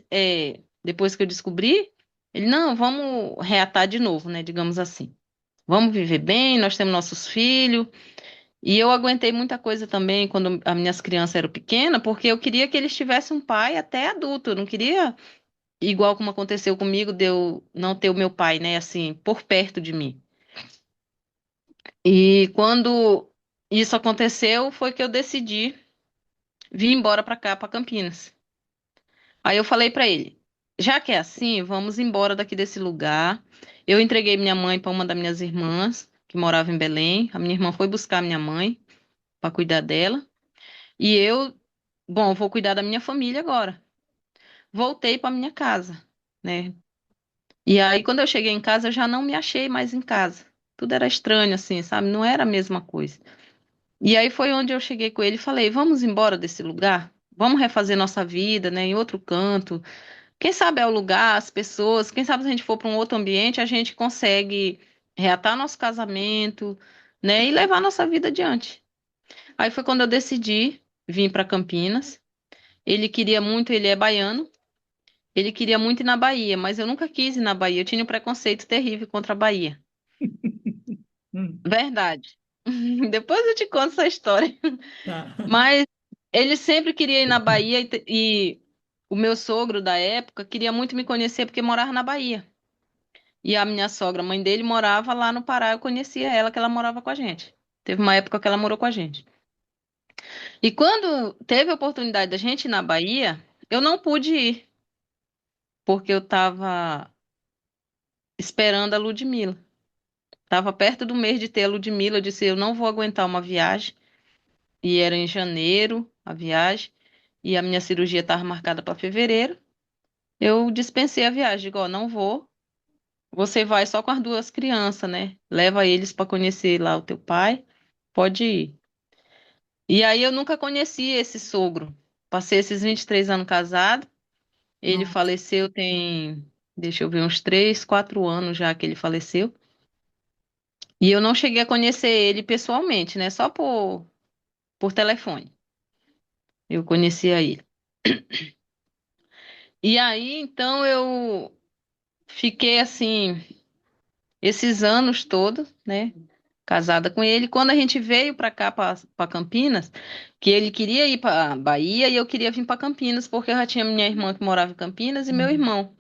depois que eu descobri, ele, não, vamos reatar de novo, né, digamos assim. Vamos viver bem, nós temos nossos filhos. E eu aguentei muita coisa também quando as minhas crianças eram pequenas, porque eu queria que eles tivessem um pai até adulto. Eu não queria, igual como aconteceu comigo, de eu não ter o meu pai, né, assim, por perto de mim. E quando isso aconteceu, foi que eu decidi vir embora para cá, para Campinas. Aí eu falei para ele, já que é assim, vamos embora daqui desse lugar. Eu entreguei minha mãe para uma das minhas irmãs, que morava em Belém. A minha irmã foi buscar minha mãe para cuidar dela. E eu, bom, vou cuidar da minha família agora. Voltei para minha casa, né? E aí, quando eu cheguei em casa, eu já não me achei mais em casa. Tudo era estranho, assim, sabe? Não era a mesma coisa. E aí foi onde eu cheguei com ele e falei: vamos embora desse lugar? Vamos refazer nossa vida, né? Em outro canto. Quem sabe é o lugar, as pessoas. Quem sabe se a gente for para um outro ambiente, a gente consegue reatar nosso casamento, né? E levar nossa vida adiante. Aí foi quando eu decidi vir para Campinas. Ele queria muito, ele é baiano. Ele queria muito ir na Bahia, mas eu nunca quis ir na Bahia. Eu tinha um preconceito terrível contra a Bahia. Hum, Verdade. Depois eu te conto essa história. tá. Mas ele sempre queria ir na Bahia e o meu sogro da época queria muito me conhecer porque morava na Bahia. E a minha sogra, a mãe dele, morava lá no Pará. Eu conhecia ela, que ela morava com a gente. Teve uma época que ela morou com a gente. E quando teve a oportunidade da gente ir na Bahia, eu não pude ir, porque eu estava esperando a Ludmilla. Tava perto do mês de ter a Ludmilla, eu disse, eu não vou aguentar uma viagem. E era em janeiro a viagem, e a minha cirurgia estava marcada para fevereiro. Eu dispensei a viagem, digo, ó, não vou. Você vai só com as duas crianças, né? Leva eles para conhecer lá o teu pai. Pode ir. E aí eu nunca conheci esse sogro. Passei esses 23 anos casado. Ele Nossa. faleceu tem, deixa eu ver, uns 3, 4 anos já que ele faleceu. E eu não cheguei a conhecer ele pessoalmente, né? Só por telefone. Eu conhecia ele. E aí, então, eu fiquei assim, esses anos todos, né? Casada com ele. Quando a gente veio para cá, para Campinas, que ele queria ir para Bahia e eu queria vir para Campinas, porque eu já tinha minha irmã que morava em Campinas e meu Hum. irmão.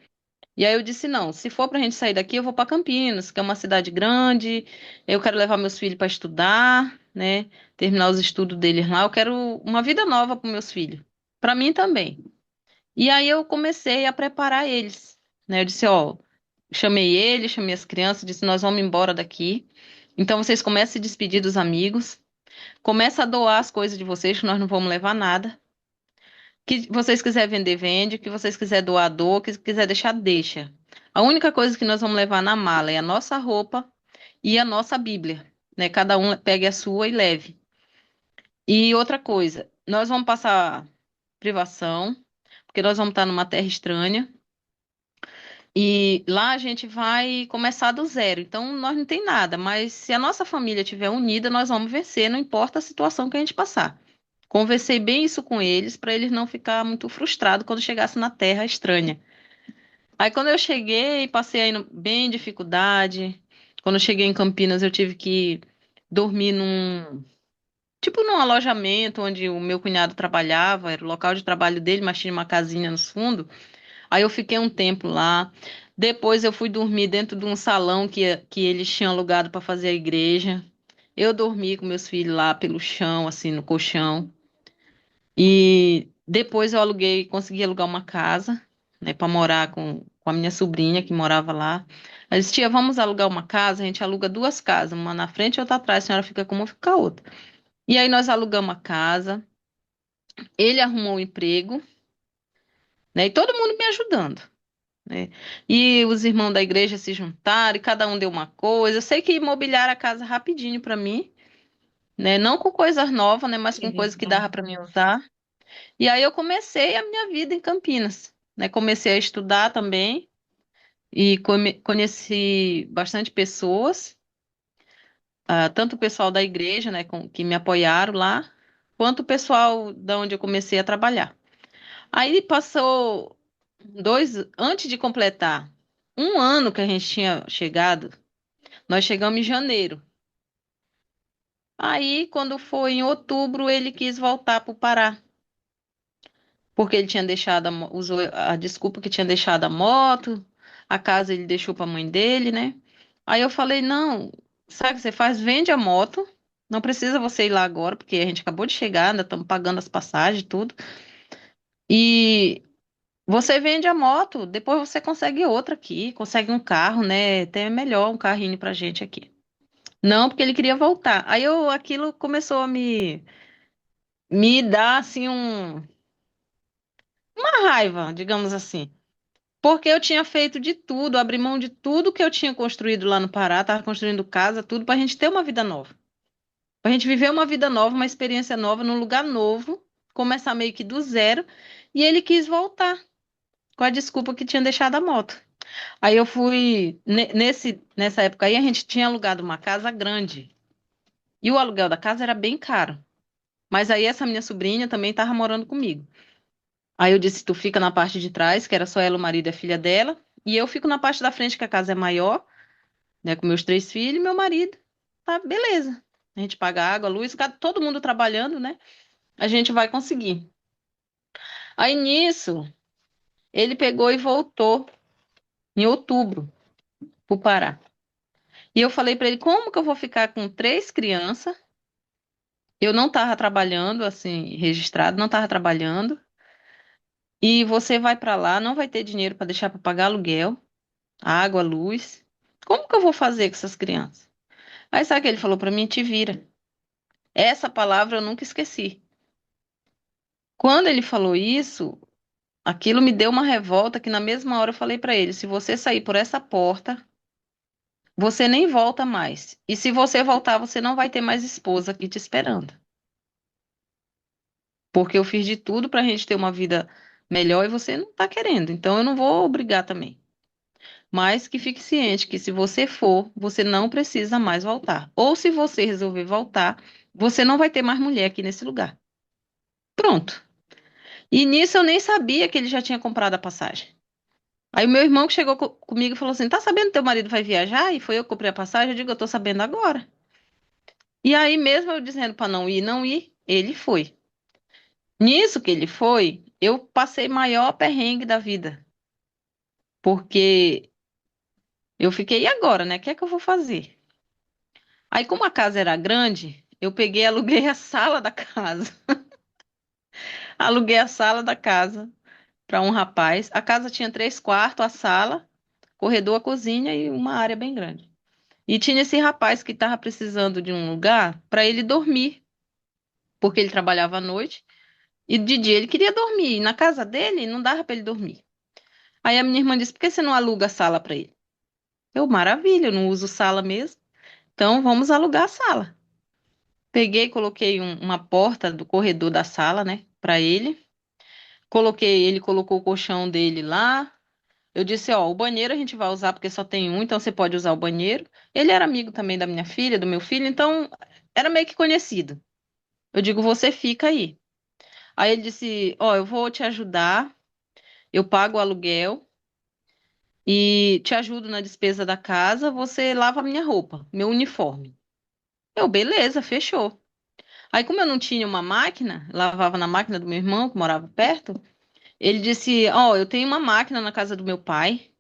E aí eu disse: não, se for para a gente sair daqui, eu vou para Campinas, que é uma cidade grande. Eu quero levar meus filhos para estudar, né? Terminar os estudos deles lá. Eu quero uma vida nova para meus filhos. Para mim também. E aí eu comecei a preparar eles, né? Eu disse, ó, chamei ele, chamei as crianças, disse, nós vamos embora daqui. Então vocês começam a se despedir dos amigos, começa a doar as coisas de vocês, que nós não vamos levar nada. Que vocês quiserem vender, vende. Que vocês quiserem doar, doa. Que quiser deixar, deixa. A única coisa que nós vamos levar na mala é a nossa roupa e a nossa Bíblia, né? Cada um pegue a sua e leve. E outra coisa, nós vamos passar privação, porque nós vamos estar numa terra estranha. E lá a gente vai começar do zero. Então, nós não tem nada, mas se a nossa família estiver unida, nós vamos vencer, não importa a situação que a gente passar. Conversei bem isso com eles, para eles não ficar muito frustrados quando chegasse na terra estranha. Aí, quando eu cheguei, passei aí bem dificuldade. Quando eu cheguei em Campinas, eu tive que dormir tipo num alojamento onde o meu cunhado trabalhava, era o local de trabalho dele, mas tinha uma casinha no fundo. Aí eu fiquei um tempo lá. Depois eu fui dormir dentro de um salão que eles tinham alugado para fazer a igreja. Eu dormi com meus filhos lá pelo chão, assim, no colchão. E depois eu aluguei, consegui alugar uma casa, né, para morar com a minha sobrinha que morava lá. Ela disse, tia, vamos alugar uma casa? A gente aluga duas casas, uma na frente e outra atrás. A senhora fica com uma, fica com a outra. E aí nós alugamos a casa. Ele arrumou um emprego, né, e todo mundo me ajudando. Né? E os irmãos da igreja se juntaram e cada um deu uma coisa. Eu sei que imobiliaram a casa rapidinho para mim, né? Não com coisas novas, né? Mas Que com coisas que legal. dava para mim usar. E aí eu comecei a minha vida em Campinas, né? Comecei a estudar também e conheci bastante pessoas, tanto o pessoal da igreja, né, que me apoiaram lá, quanto o pessoal da onde eu comecei a trabalhar. Aí passou antes de completar um ano que a gente tinha chegado, nós chegamos em janeiro. Aí, quando foi em outubro, ele quis voltar para o Pará, porque ele tinha deixado, usou a desculpa que tinha deixado a moto, a casa ele deixou para a mãe dele, né? Aí eu falei, não, sabe o que você faz? Vende a moto, não precisa você ir lá agora, porque a gente acabou de chegar, ainda estamos pagando as passagens, e tudo. E você vende a moto, depois você consegue outra aqui, consegue um carro, né? Até é melhor um carrinho pra gente aqui. Não, porque ele queria voltar. Aquilo começou a me dar assim uma raiva, digamos assim. Porque eu tinha feito de tudo, abri mão de tudo que eu tinha construído lá no Pará, tava construindo casa, tudo pra gente ter uma vida nova. Pra gente viver uma vida nova, uma experiência nova, num lugar novo, começar meio que do zero. E ele quis voltar, com a desculpa que tinha deixado a moto. Aí eu fui, nessa época aí, a gente tinha alugado uma casa grande. E o aluguel da casa era bem caro. Mas aí essa minha sobrinha também estava morando comigo. Aí eu disse, tu fica na parte de trás, que era só ela, o marido e a filha dela. E eu fico na parte da frente, que a casa é maior, né, com meus três filhos e meu marido. Tá, beleza. A gente paga água, luz, todo mundo trabalhando, né? A gente vai conseguir. Aí nisso, ele pegou e voltou em outubro pro Pará. E eu falei para ele, como que eu vou ficar com três crianças? Eu não estava trabalhando, assim, registrado, não estava trabalhando. E você vai para lá, não vai ter dinheiro para deixar para pagar aluguel, água, luz. Como que eu vou fazer com essas crianças? Aí sabe o que ele falou para mim? Te vira. Essa palavra eu nunca esqueci. Quando ele falou isso, aquilo me deu uma revolta que na mesma hora eu falei para ele: se você sair por essa porta, você nem volta mais. E se você voltar, você não vai ter mais esposa aqui te esperando. Porque eu fiz de tudo para a gente ter uma vida melhor e você não está querendo. Então eu não vou obrigar também. Mas que fique ciente que se você for, você não precisa mais voltar. Ou se você resolver voltar, você não vai ter mais mulher aqui nesse lugar. Pronto. E nisso eu nem sabia que ele já tinha comprado a passagem. Aí o meu irmão que chegou comigo e falou assim: tá sabendo que teu marido vai viajar? E foi eu que comprei a passagem? Eu digo, eu tô sabendo agora. E aí, mesmo eu dizendo para não ir, não ir, ele foi. Nisso que ele foi, eu passei maior perrengue da vida. Porque eu fiquei, e agora, né? O que é que eu vou fazer? Aí, como a casa era grande, eu peguei e aluguei a sala da casa. Aluguei a sala da casa para um rapaz. A casa tinha três quartos, a sala, corredor, a cozinha e uma área bem grande. E tinha esse rapaz que estava precisando de um lugar para ele dormir, porque ele trabalhava à noite e de dia ele queria dormir. E na casa dele não dava para ele dormir. Aí a minha irmã disse: por que você não aluga a sala para ele? Eu, maravilha, eu não uso sala mesmo. Então vamos alugar a sala. Peguei, coloquei uma porta do corredor da sala, né, para ele. Ele colocou o colchão dele lá. Eu disse, ó, o banheiro a gente vai usar porque só tem um, então você pode usar o banheiro. Ele era amigo também da minha filha, do meu filho, então era meio que conhecido. Eu digo, você fica aí. Aí ele disse, ó, eu vou te ajudar, eu pago o aluguel e te ajudo na despesa da casa, você lava a minha roupa, meu uniforme. Eu, beleza, fechou. Aí, como eu não tinha uma máquina, lavava na máquina do meu irmão, que morava perto, ele disse: ó, eu tenho uma máquina na casa do meu pai,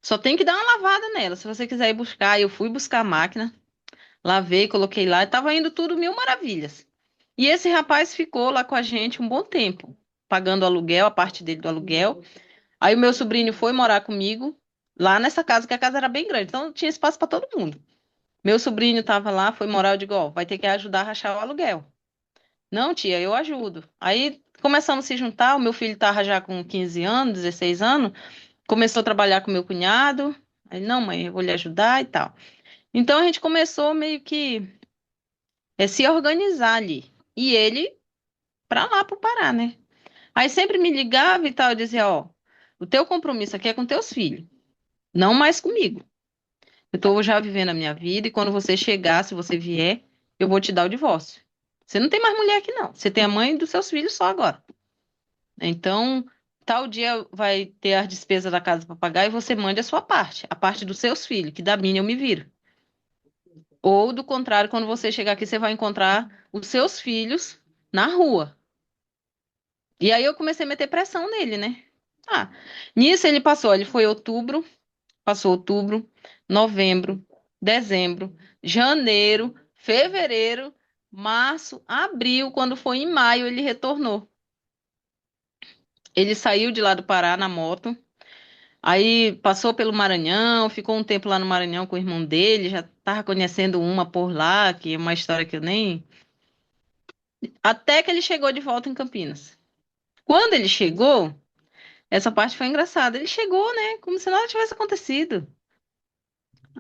só tem que dar uma lavada nela. Se você quiser ir buscar, eu fui buscar a máquina, lavei, coloquei lá, e tava indo tudo mil maravilhas. E esse rapaz ficou lá com a gente um bom tempo, pagando aluguel, a parte dele do aluguel. Aí o meu sobrinho foi morar comigo, lá nessa casa, que a casa era bem grande, então tinha espaço para todo mundo. Meu sobrinho tava lá, foi morar, eu digo: ó, vai ter que ajudar a rachar o aluguel. Não, tia, eu ajudo. Aí começamos a se juntar, o meu filho tava já com 15 anos, 16 anos, começou a trabalhar com meu cunhado. Aí, não, mãe, eu vou lhe ajudar e tal. Então a gente começou meio que se organizar ali. E ele pra lá, pro Pará, né? Aí sempre me ligava e tal, eu dizia, ó, o teu compromisso aqui é com teus filhos, não mais comigo. Eu tô já vivendo a minha vida e quando você chegar, se você vier, eu vou te dar o divórcio. Você não tem mais mulher aqui, não. Você tem a mãe dos seus filhos só agora. Então, tal dia vai ter as despesas da casa para pagar e você mande a sua parte, a parte dos seus filhos, que da minha eu me viro. Ou do contrário, quando você chegar aqui, você vai encontrar os seus filhos na rua. E aí eu comecei a meter pressão nele, né? Ah, nisso ele passou, ele foi outubro, passou outubro, novembro, dezembro, janeiro, fevereiro, março, abril, quando foi em maio ele retornou. Ele saiu de lá do Pará na moto, aí passou pelo Maranhão, ficou um tempo lá no Maranhão com o irmão dele, já tava conhecendo uma por lá, que é uma história que eu nem. Até que ele chegou de volta em Campinas. Quando ele chegou, essa parte foi engraçada. Ele chegou, né, como se nada tivesse acontecido.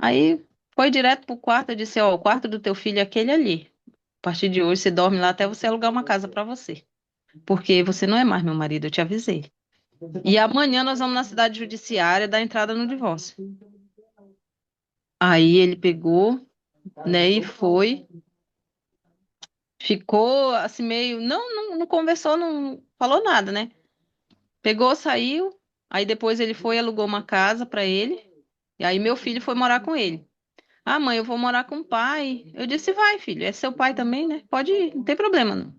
Aí foi direto pro quarto, eu disse, ó, o quarto do teu filho é aquele ali. A partir de hoje você dorme lá até você alugar uma casa pra você. Porque você não é mais meu marido, eu te avisei. E amanhã nós vamos na cidade judiciária dar entrada no divórcio. Aí ele pegou, né, e foi, ficou assim meio, não conversou, não falou nada, né? Pegou, saiu, aí depois ele foi e alugou uma casa pra ele, e aí meu filho foi morar com ele. Ah, mãe, eu vou morar com o pai. Eu disse, vai, filho, é seu pai também, né? Pode ir, não tem problema, não.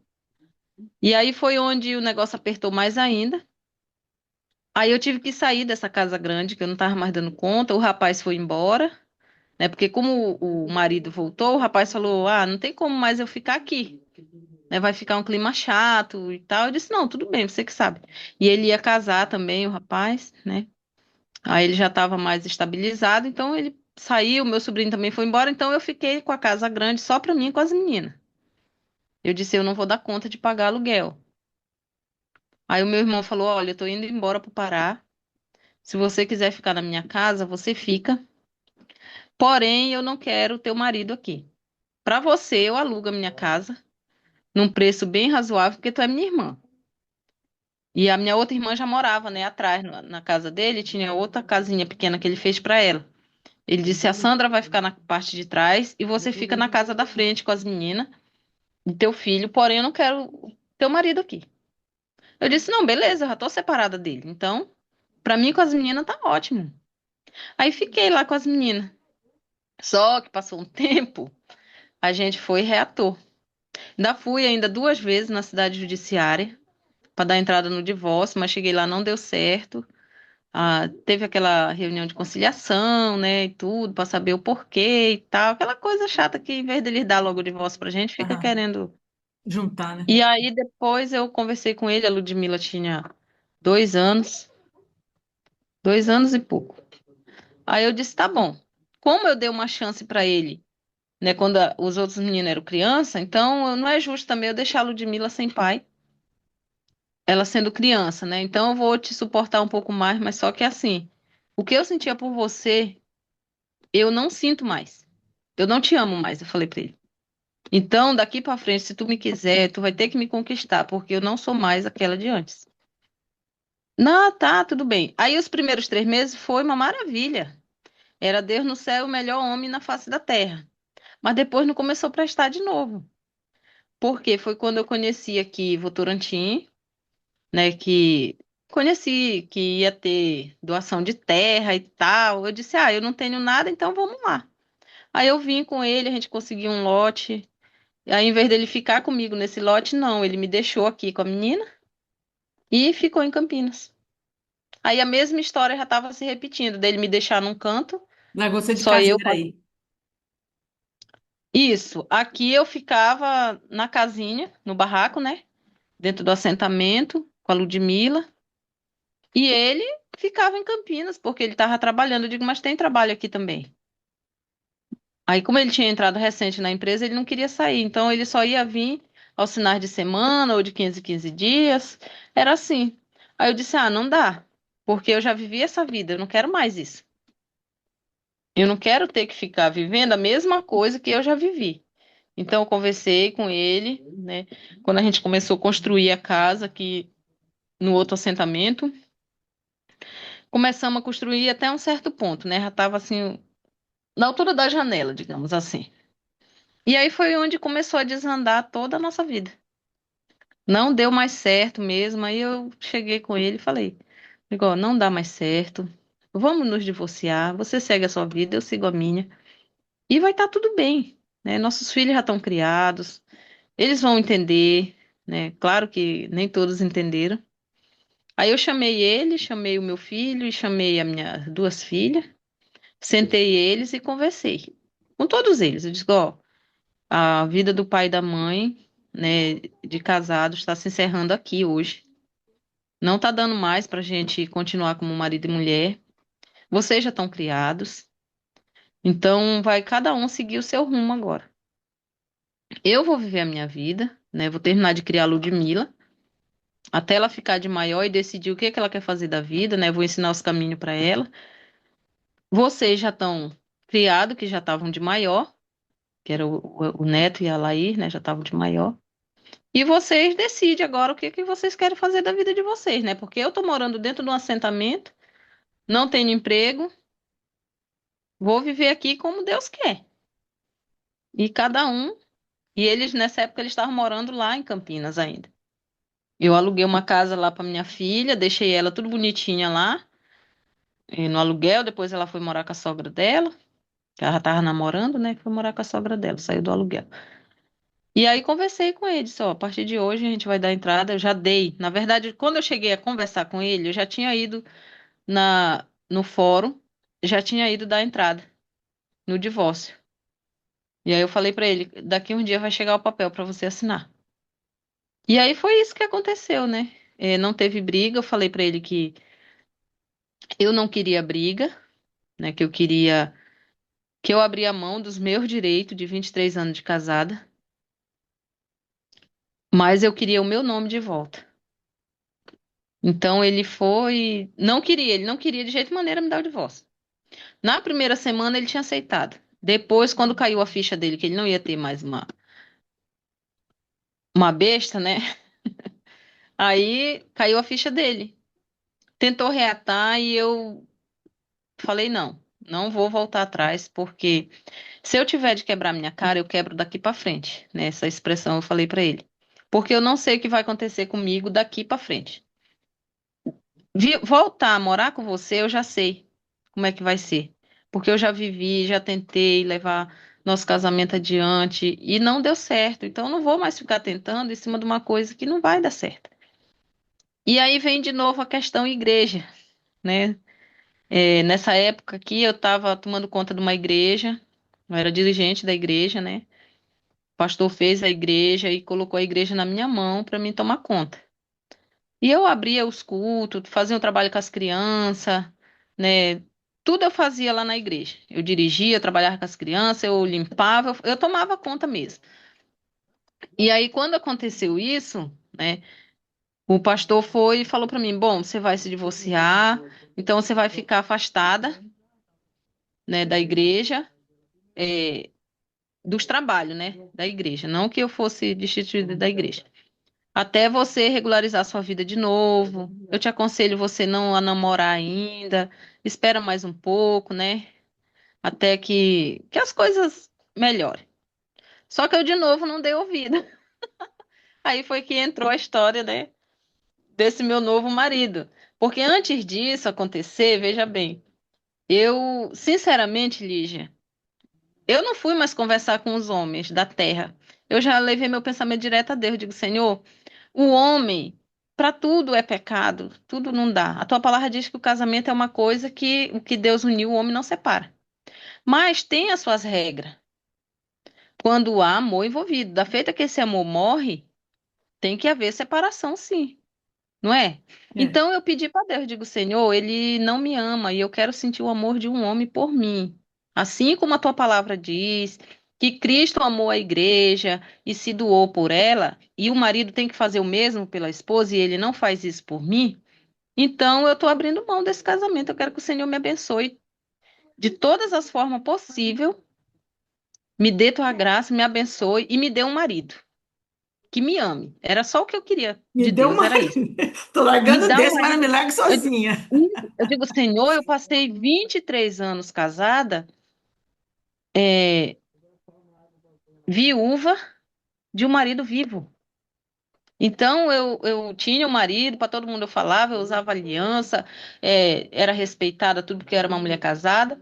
E aí foi onde o negócio apertou mais ainda. Aí eu tive que sair dessa casa grande, que eu não tava mais dando conta, o rapaz foi embora, né? Porque como o marido voltou, o rapaz falou, ah, não tem como mais eu ficar aqui, né? Vai ficar um clima chato e tal. Eu disse, não, tudo bem, você que sabe. E ele ia casar também, o rapaz, né? Aí ele já estava mais estabilizado, então ele saiu, meu sobrinho também foi embora, então eu fiquei com a casa grande só para mim e com as meninas. Eu disse, eu não vou dar conta de pagar aluguel. Aí o meu irmão falou, olha, eu tô indo embora pro Pará. Se você quiser ficar na minha casa, você fica. Porém, eu não quero teu marido aqui. Para você, eu alugo a minha casa num preço bem razoável, porque tu é minha irmã. E a minha outra irmã já morava, né, atrás, na casa dele, tinha outra casinha pequena que ele fez para ela. Ele disse: a Sandra vai ficar na parte de trás e você fica na casa da frente com as meninas e teu filho, porém eu não quero teu marido aqui. Eu disse: não, beleza, eu já tô separada dele. Então, pra mim com as meninas tá ótimo. Aí fiquei lá com as meninas. Só que passou um tempo, a gente foi e reatou. Ainda fui ainda duas vezes na cidade judiciária para dar entrada no divórcio, mas cheguei lá, não deu certo. Ah, teve aquela reunião de conciliação, né, e tudo, para saber o porquê e tal, aquela coisa chata que, em vez deles dar logo o divórcio pra gente, fica Aham. querendo. Juntar, né? E aí depois eu conversei com ele, a Ludmilla tinha 2 anos, 2 anos e pouco. Aí eu disse, tá bom. Como eu dei uma chance para ele, né, quando os outros meninos eram criança, então não é justo também eu deixar a Ludmilla sem pai, ela sendo criança, né? Então eu vou te suportar um pouco mais, mas só que assim, o que eu sentia por você, eu não sinto mais. Eu não te amo mais, eu falei pra ele. Então, daqui pra frente, se tu me quiser, tu vai ter que me conquistar, porque eu não sou mais aquela de antes. Não, tá, tudo bem. Aí os primeiros 3 meses foi uma maravilha. Era Deus no céu, o melhor homem na face da terra. Mas depois não começou a prestar de novo. Porque foi quando eu conheci aqui Votorantim, né, que conheci que ia ter doação de terra e tal. Eu disse, ah, eu não tenho nada, então vamos lá. Aí eu vim com ele, a gente conseguiu um lote. E aí, em vez dele ficar comigo nesse lote, não, ele me deixou aqui com a menina e ficou em Campinas. Aí a mesma história já estava se repetindo, dele me deixar num canto, Largou você de só eu. caseira aí. Isso, aqui eu ficava na casinha, no barraco, né? Dentro do assentamento, com a Ludmilla. E ele ficava em Campinas, porque ele estava trabalhando. Eu digo, mas tem trabalho aqui também. Aí, como ele tinha entrado recente na empresa, ele não queria sair. Então, ele só ia vir aos finais de semana ou de 15 em 15 dias. Era assim. Aí eu disse: ah, não dá. Porque eu já vivi essa vida, eu não quero mais isso. Eu não quero ter que ficar vivendo a mesma coisa que eu já vivi. Então, eu conversei com ele, né? Quando a gente começou a construir a casa aqui no outro assentamento, começamos a construir até um certo ponto, né? Já estava assim, na altura da janela, digamos assim. E aí foi onde começou a desandar toda a nossa vida. Não deu mais certo mesmo. Aí eu cheguei com ele e falei: Igor, não dá mais certo. Vamos nos divorciar. Você segue a sua vida, eu sigo a minha. e vai estar tudo bem, né? Nossos filhos já estão criados, eles vão entender, né? Claro que nem todos entenderam. Aí eu chamei ele, chamei o meu filho e chamei a minha duas filhas, sentei eles e conversei com todos eles. Eu disse, ó, a vida do pai e da mãe, né, de casados está se encerrando aqui hoje. Não tá dando mais pra gente continuar como marido e mulher. Vocês já estão criados, então vai cada um seguir o seu rumo agora. Eu vou viver a minha vida, né? Vou terminar de criar a Ludmilla, até ela ficar de maior e decidir o que que ela quer fazer da vida, né? Vou ensinar os caminhos para ela. Vocês já estão criados, que já estavam de maior, que era o Neto e a Laís, né? Já estavam de maior. E vocês decidem agora o que que vocês querem fazer da vida de vocês, né? Porque eu tô morando dentro de um assentamento, não tenho emprego, vou viver aqui como Deus quer. E cada um, e eles nessa época eles estavam morando lá em Campinas ainda. Eu aluguei uma casa lá para minha filha, deixei ela tudo bonitinha lá, no aluguel, depois ela foi morar com a sogra dela, que ela já tava namorando, né? Foi morar com a sogra dela, saiu do aluguel. E aí conversei com ele, disse, ó, a partir de hoje a gente vai dar entrada, eu já dei. Na verdade, quando eu cheguei a conversar com ele, eu já tinha ido no fórum, já tinha ido dar entrada no divórcio. E aí eu falei pra ele, daqui um dia vai chegar o papel pra você assinar. E aí foi isso que aconteceu, né? Não teve briga, eu falei pra ele que eu não queria briga, né? Que eu queria que eu abria mão dos meus direitos de 23 anos de casada, mas eu queria o meu nome de volta. Então ele foi, ele não queria de jeito maneira me dar o divórcio. Na primeira semana ele tinha aceitado. Depois, quando caiu a ficha dele, que ele não ia ter mais uma besta, né? Aí caiu a ficha dele. Tentou reatar e eu falei, não, não vou voltar atrás, porque se eu tiver de quebrar minha cara, eu quebro daqui pra frente, né? Essa expressão eu falei pra ele. Porque eu não sei o que vai acontecer comigo daqui pra frente. Voltar a morar com você, eu já sei como é que vai ser. Porque eu já vivi, já tentei levar nosso casamento adiante e não deu certo. Então eu não vou mais ficar tentando em cima de uma coisa que não vai dar certo. E aí vem de novo a questão igreja, né? Nessa época aqui eu estava tomando conta de uma igreja, eu era dirigente da igreja, né? O pastor fez a igreja e colocou a igreja na minha mão para mim tomar conta. E eu abria os cultos, fazia um trabalho com as crianças, né? Tudo eu fazia lá na igreja. Eu dirigia, eu trabalhava com as crianças, eu limpava, eu tomava conta mesmo. E aí, quando aconteceu isso, né? O pastor foi e falou para mim: bom, você vai se divorciar, então você vai ficar afastada, né, da igreja, é, dos trabalhos, né, da igreja. Não que eu fosse destituída da igreja. Até você regularizar sua vida de novo. Eu te aconselho você não a namorar ainda. Espera mais um pouco, né? Até que as coisas melhorem. Só que eu, de novo, não dei ouvido. Aí foi que entrou a história, né? Desse meu novo marido. Porque antes disso acontecer, veja bem, eu, sinceramente, Lígia, eu não fui mais conversar com os homens da terra. Eu já levei meu pensamento direto a Deus. Digo, Senhor, o homem, para tudo é pecado, tudo não dá. A tua palavra diz que o casamento é uma coisa que o que Deus uniu, o homem não separa. Mas tem as suas regras. Quando há amor envolvido, da feita que esse amor morre, tem que haver separação, sim, não é? É. Então eu pedi para Deus, digo, Senhor, ele não me ama e eu quero sentir o amor de um homem por mim. Assim como a tua palavra diz que Cristo amou a igreja e se doou por ela, e o marido tem que fazer o mesmo pela esposa e ele não faz isso por mim, então eu estou abrindo mão desse casamento. Eu quero que o Senhor me abençoe de todas as formas possíveis, me dê tua graça, me abençoe e me dê um marido que me ame. Era só o que eu queria Me de deu Deus, uma. era isso. Tô Me largando dá um desse, mas não marido. me largue Eu, sozinha. eu digo, Senhor, eu passei 23 anos casada, é, viúva de um marido vivo. Então eu tinha um marido, para todo mundo eu falava, eu usava aliança, era respeitada tudo porque eu era uma mulher casada.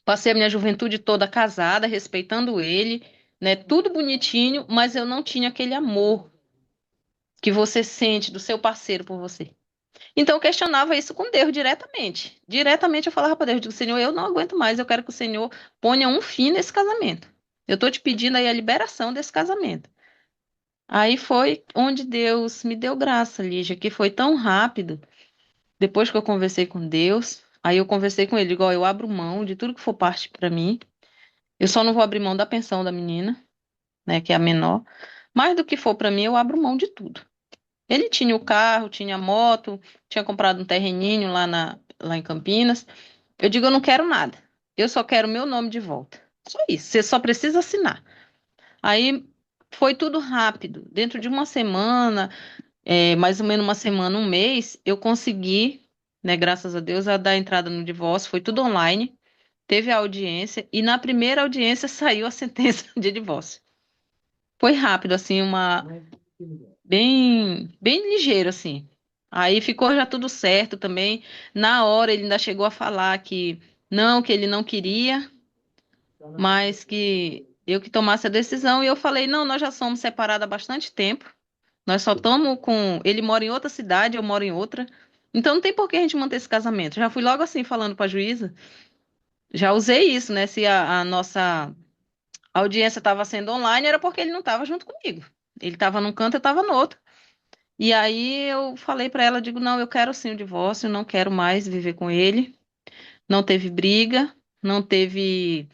Passei a minha juventude toda casada, respeitando ele, né? Tudo bonitinho, mas eu não tinha aquele amor que você sente do seu parceiro por você. Então eu questionava isso com Deus diretamente. Diretamente eu falava para Deus, eu digo, Senhor, eu não aguento mais, eu quero que o Senhor ponha um fim nesse casamento. Eu estou te pedindo aí a liberação desse casamento. Aí foi onde Deus me deu graça, Lígia, que foi tão rápido. Depois que eu conversei com Deus, aí eu conversei com ele, igual eu abro mão de tudo que for parte para mim. Eu só não vou abrir mão da pensão da menina, né, que é a menor. Mais do que for para mim, eu abro mão de tudo. Ele tinha o carro, tinha a moto, tinha comprado um terreninho lá em Campinas. Eu digo, eu não quero nada. Eu só quero meu nome de volta. Só isso. Você só precisa assinar. Aí foi tudo rápido. Dentro de uma semana, mais ou menos uma semana, um mês, eu consegui, né, graças a Deus, a dar entrada no divórcio. Foi tudo online. Teve a audiência e na primeira audiência saiu a sentença de divórcio. Foi rápido, assim, bem ligeiro, assim. Aí ficou já tudo certo também. Na hora ele ainda chegou a falar que não, que ele não queria, mas que eu que tomasse a decisão. E eu falei, não, nós já somos separados há bastante tempo. Nós só estamos com. Ele mora em outra cidade, eu moro em outra. Então não tem por que a gente manter esse casamento. Já fui logo assim falando para a juíza. Já usei isso, né? Se a nossa audiência estava sendo online, era porque ele não estava junto comigo. Ele estava num canto, eu estava no outro. E aí eu falei para ela, digo, não, eu quero sim o divórcio, não quero mais viver com ele. Não teve briga, não teve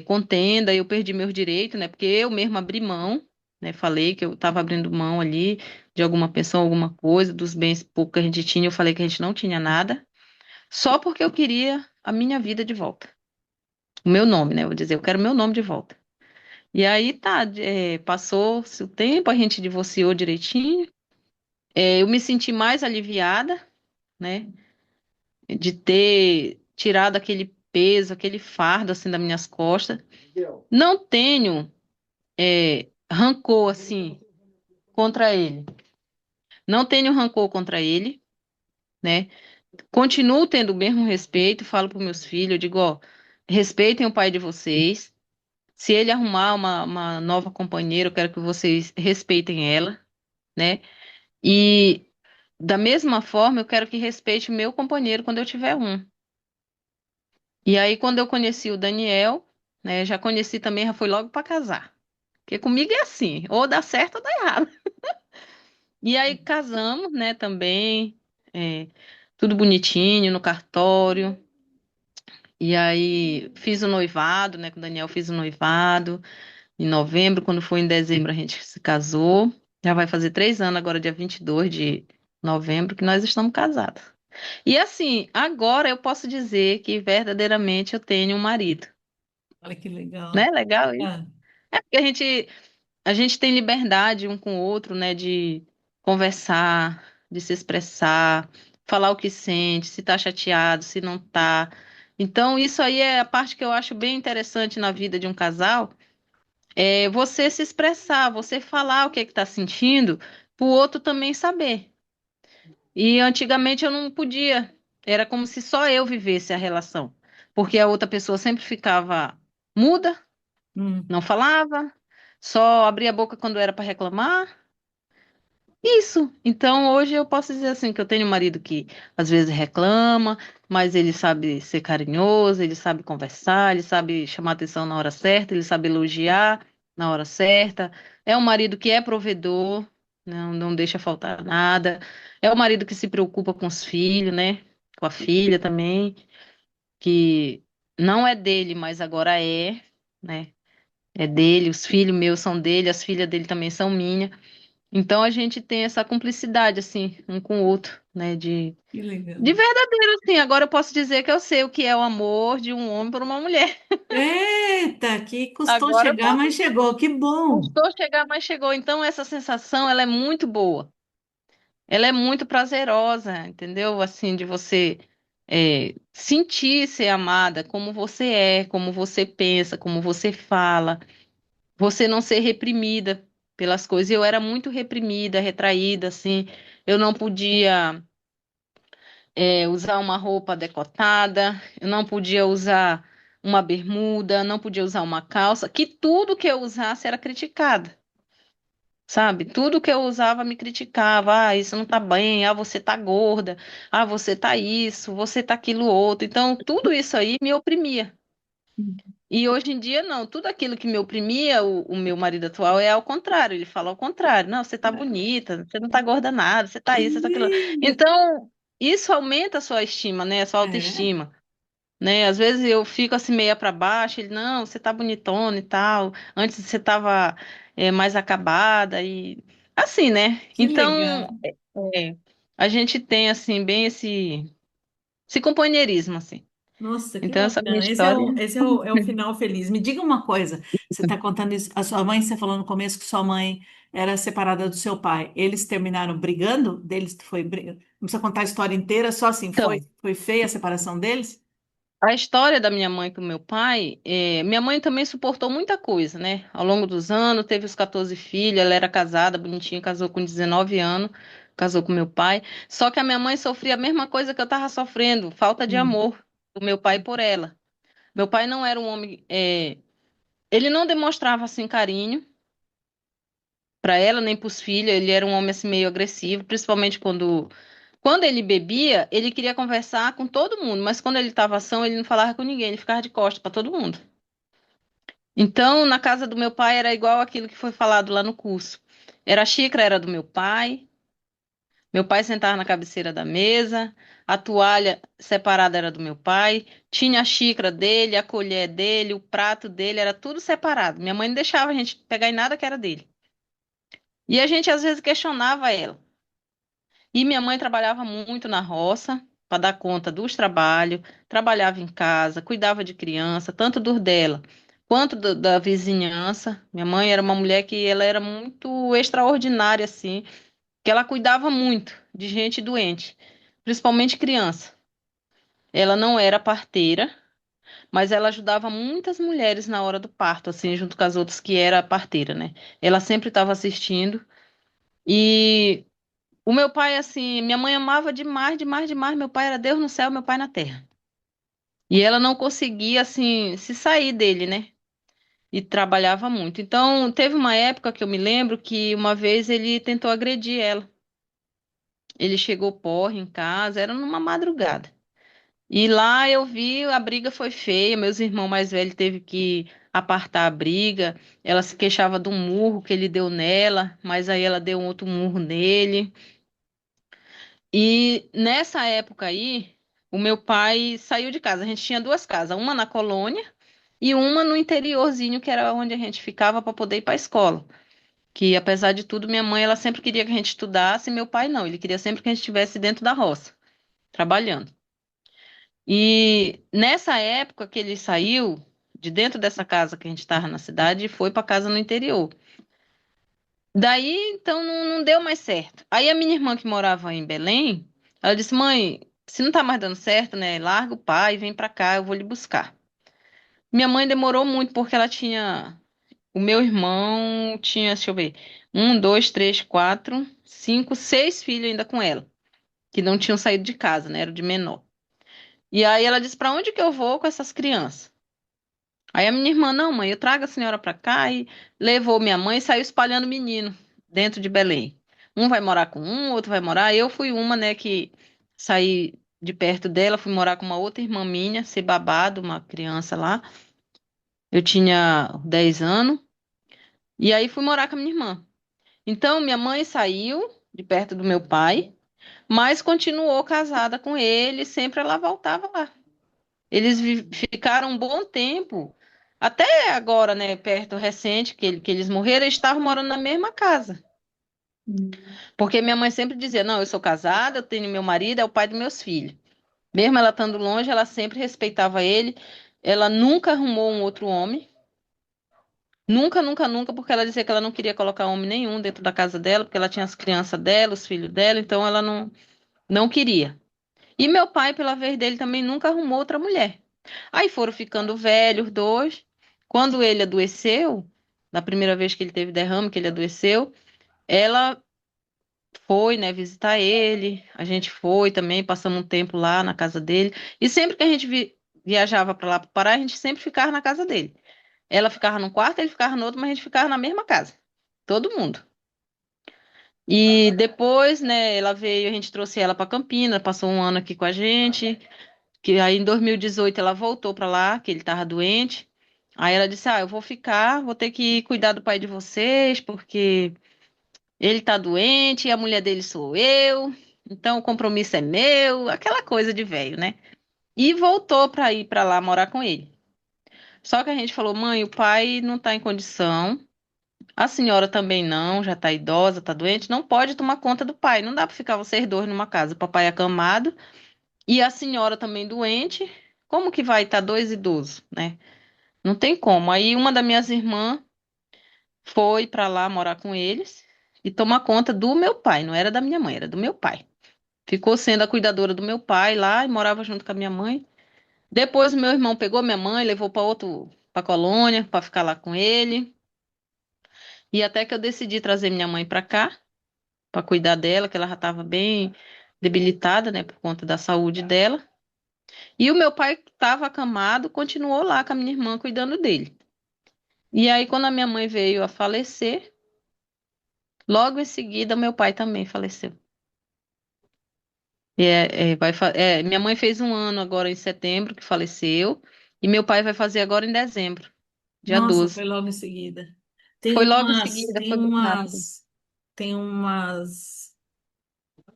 contenda, eu perdi meus direitos, né? Porque eu mesma abri mão, né? Falei que eu estava abrindo mão ali de alguma pensão, alguma coisa, dos bens pouco que a gente tinha, eu falei que a gente não tinha nada, só porque eu queria a minha vida de volta. O meu nome, né? Eu vou dizer, eu quero meu nome de volta. E aí tá, passou-se o tempo, a gente divorciou direitinho. Eu me senti mais aliviada, né? De ter tirado aquele peso, aquele fardo assim das minhas costas. Não tenho rancor assim contra ele. Não tenho rancor contra ele, né? Continuo tendo o mesmo respeito, falo para meus filhos, eu digo, ó, respeitem o pai de vocês. Se ele arrumar uma nova companheira, eu quero que vocês respeitem ela, né? E da mesma forma, eu quero que respeite o meu companheiro quando eu tiver um. E aí, quando eu conheci o Daniel, né, já conheci também, já foi logo para casar. Porque comigo é assim, ou dá certo ou dá errado. E aí casamos, né, também, é, tudo bonitinho no cartório. E aí fiz o noivado, né, com o Daniel fiz o noivado em novembro, quando foi em dezembro a gente se casou. Já vai fazer 3 anos agora, dia 22 de novembro, que nós estamos casados. E assim, agora eu posso dizer que verdadeiramente eu tenho um marido, Olha que legal. né? Legal isso. Ah, É porque a gente tem liberdade um com o outro, né? De conversar, de se expressar, falar o que sente, se tá chateado, se não tá. Então, isso aí é a parte que eu acho bem interessante na vida de um casal, é você se expressar, você falar o que é que tá sentindo, pro outro também saber. E antigamente eu não podia. Era como se só eu vivesse a relação, porque a outra pessoa sempre ficava muda, hum. não falava, só abria a boca quando era para reclamar. Isso. Então hoje eu posso dizer assim que eu tenho um marido que às vezes reclama, mas ele sabe ser carinhoso, ele sabe conversar, ele sabe chamar atenção na hora certa, ele sabe elogiar na hora certa. É um marido que é provedor, não deixa faltar nada. É um marido que se preocupa com os filhos, né? Com a filha também, que não é dele, mas agora é, né? É dele, os filhos meus são dele, as filhas dele também são minhas. Então a gente tem essa cumplicidade, assim, um com o outro, né? Que De legal. verdadeiro, assim. Agora eu posso dizer que eu sei o que é o amor de um homem por uma mulher. Eita, que custou Agora eu chegar, posso. mas chegou. Que bom. Custou chegar, mas chegou. Então essa sensação, ela é muito boa. Ela é muito prazerosa, entendeu? Assim, de você sentir ser amada, como você é, como você pensa, como você fala. Você não ser reprimida pelas coisas. Eu era muito reprimida, retraída, assim. Eu não podia usar uma roupa decotada, eu não podia usar. uma bermuda, não podia usar uma calça, que tudo que eu usasse era criticada. Sabe? Tudo que eu usava me criticava. Ah, isso não tá bem. Ah, você tá gorda. Ah, você tá isso. Você tá aquilo outro. Então, tudo isso aí me oprimia. E hoje em dia, não. Tudo aquilo que me oprimia, o meu marido atual é ao contrário. Ele fala ao contrário. Não, você tá bonita. Você não tá gorda nada. Você tá Que isso, você tá aquilo. lindo! Então, isso aumenta a sua estima, né? A sua É, autoestima. Né? Às vezes eu fico assim meia para baixo, ele, não, você tá bonitona e tal. Antes você tava mais acabada e assim, né? que Então, legal. é, a gente tem assim bem esse companheirismo assim. Nossa, que Então essa minha bacana. história. É o final feliz. Me diga uma coisa. Você está contando isso. A sua mãe, você falou no começo que sua mãe era separada do seu pai. Eles terminaram brigando? Não precisa contar a história inteira, só assim, Então, foi feia a separação deles? a história da minha mãe com o meu pai, minha mãe também suportou muita coisa, né? Ao longo dos anos, teve os 14 filhos, ela era casada, bonitinha, casou com 19 anos, casou com meu pai. Só que a minha mãe sofria a mesma coisa que eu estava sofrendo, falta de Hum. amor do meu pai por ela. Meu pai não era um homem, ele não demonstrava assim carinho para ela nem para os filhos, ele era um homem assim meio agressivo, principalmente quando ele bebia, ele queria conversar com todo mundo, mas quando ele estava ação, ele não falava com ninguém, ele ficava de costas para todo mundo. Então, na casa do meu pai era igual aquilo que foi falado lá no curso. Era a xícara era do meu pai sentava na cabeceira da mesa, a toalha separada era do meu pai, tinha a xícara dele, a colher dele, o prato dele, era tudo separado. Minha mãe não deixava a gente pegar em nada que era dele. E a gente às vezes questionava ela. E minha mãe trabalhava muito na roça para dar conta dos trabalhos, trabalhava em casa, cuidava de criança, tanto dos dela quanto da vizinhança. Minha mãe era uma mulher que ela era muito extraordinária assim, que ela cuidava muito de gente doente, principalmente criança. Ela não era parteira, mas ela ajudava muitas mulheres na hora do parto, assim, junto com as outras que era parteira, né? Ela sempre estava assistindo e o meu pai, assim, minha mãe amava demais, demais, demais. Meu pai era Deus no céu, meu pai na terra. E ela não conseguia, assim, se sair dele, né? E trabalhava muito. Então, teve uma época que eu me lembro que uma vez ele tentou agredir ela. Ele chegou porre em casa, era numa madrugada. E lá eu vi, a briga foi feia. Meus irmãos mais velhos teve que apartar a briga. Ela se queixava do murro que ele deu nela, mas aí ela deu um outro murro nele. E nessa época aí, o meu pai saiu de casa. A gente tinha duas casas, uma na colônia e uma no interiorzinho, que era onde a gente ficava para poder ir para a escola. Que apesar de tudo, minha mãe ela sempre queria que a gente estudasse, e meu pai não. Ele queria sempre que a gente estivesse dentro da roça, trabalhando. E nessa época que ele saiu de dentro dessa casa que a gente estava na cidade e foi para casa no interior. Daí, então, não deu mais certo. Aí a minha irmã que morava em Belém, ela disse, mãe, se não tá mais dando certo, né, larga o pai, vem pra cá, eu vou lhe buscar. Minha mãe demorou muito porque ela tinha, o meu irmão tinha, deixa eu ver, um, dois, três, quatro, cinco, seis filhos ainda com ela, que não tinham saído de casa, né, era de menor. E aí ela disse, pra onde que eu vou com essas crianças? Aí a minha irmã, não, mãe, eu trago a senhora pra cá e levou minha mãe e saiu espalhando menino dentro de Belém. Um vai morar com um, outro vai morar. Eu fui uma, né, que saí de perto dela, fui morar com uma outra irmã minha, ser babado, uma criança lá. Eu tinha 10 anos. E aí fui morar com a minha irmã. Então, minha mãe saiu de perto do meu pai, mas continuou casada com ele, sempre ela voltava lá. Eles ficaram um bom tempo, até agora, né, perto recente, que eles morreram, eles estavam morando na mesma casa. Hum. Porque minha mãe sempre dizia: não, eu sou casada, eu tenho meu marido, é o pai dos meus filhos. Mesmo ela estando longe, ela sempre respeitava ele. Ela nunca arrumou um outro homem. Nunca, nunca, nunca, porque ela dizia que ela não queria colocar homem nenhum dentro da casa dela, porque ela tinha as crianças dela, os filhos dela, então ela não queria. E meu pai, pela vez dele, também nunca arrumou outra mulher. Aí foram ficando velhos, dois. Quando ele adoeceu, na primeira vez que ele teve derrame, que ele adoeceu, ela foi, né, visitar ele. A gente foi também, passamos um tempo lá na casa dele. E sempre que a gente viajava para lá para Pará, a gente sempre ficava na casa dele. Ela ficava num quarto, ele ficava no outro, mas a gente ficava na mesma casa. Todo mundo. E depois, né, ela veio, a gente trouxe ela para Campina, passou um ano aqui com a gente, que aí em 2018 ela voltou para lá, que ele estava doente. Aí ela disse: "Ah, eu vou ficar, vou ter que cuidar do pai de vocês, porque ele tá doente e a mulher dele sou eu. Então o compromisso é meu", aquela coisa de velho, né? E voltou para ir para lá morar com ele. Só que a gente falou: "Mãe, o pai não tá em condição. A senhora também não, já tá idosa, tá doente, não pode tomar conta do pai. Não dá para ficar vocês dois numa casa. O papai é acamado e a senhora também doente. Como que vai estar dois idosos, né? Não tem como". Aí uma das minhas irmãs foi para lá morar com eles e tomar conta do meu pai. Não era da minha mãe, era do meu pai. Ficou sendo a cuidadora do meu pai lá e morava junto com a minha mãe. Depois meu irmão pegou minha mãe, levou para colônia para ficar lá com ele. E até que eu decidi trazer minha mãe para cá para cuidar dela, que ela já estava bem debilitada, né, por conta da saúde dela. E o meu pai estava acamado, continuou lá com a minha irmã cuidando dele. E aí quando a minha mãe veio a falecer, logo em seguida meu pai também faleceu. Minha mãe fez um ano agora em setembro que faleceu, e meu pai vai fazer agora em dezembro, dia Nossa, 12. foi logo em seguida. Tem Foi logo em umas, seguida, tem foi bem rápido. umas, tem umas,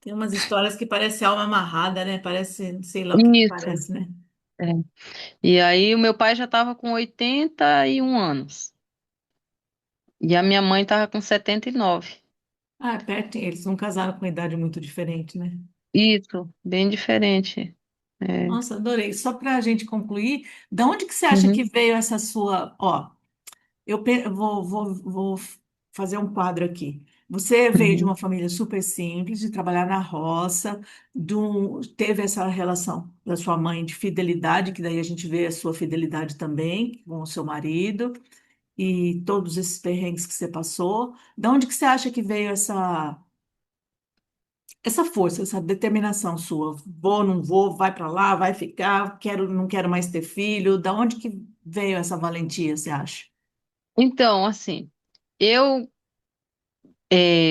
tem umas histórias que parece alma amarrada, né? Parece, sei lá o que Isso. parece, né? É. E aí o meu pai já estava com 81 anos. E a minha mãe estava com 79. Ah, é perto, eles não casaram com idade muito diferente, né? Isso, bem diferente. É. Nossa, adorei. Só para a gente concluir, da onde que você acha que Uhum, veio essa sua, ó, vou fazer um quadro aqui. Você veio de uhum. uma família super simples, de trabalhar na roça, teve essa relação da sua mãe de fidelidade, que daí a gente vê a sua fidelidade também com o seu marido, e todos esses perrengues que você passou. Da onde que você acha que veio essa força, essa determinação sua? Vou, não vou, vai para lá, vai ficar, quero, não quero mais ter filho. Da onde que veio essa valentia, você acha? Então, assim, eu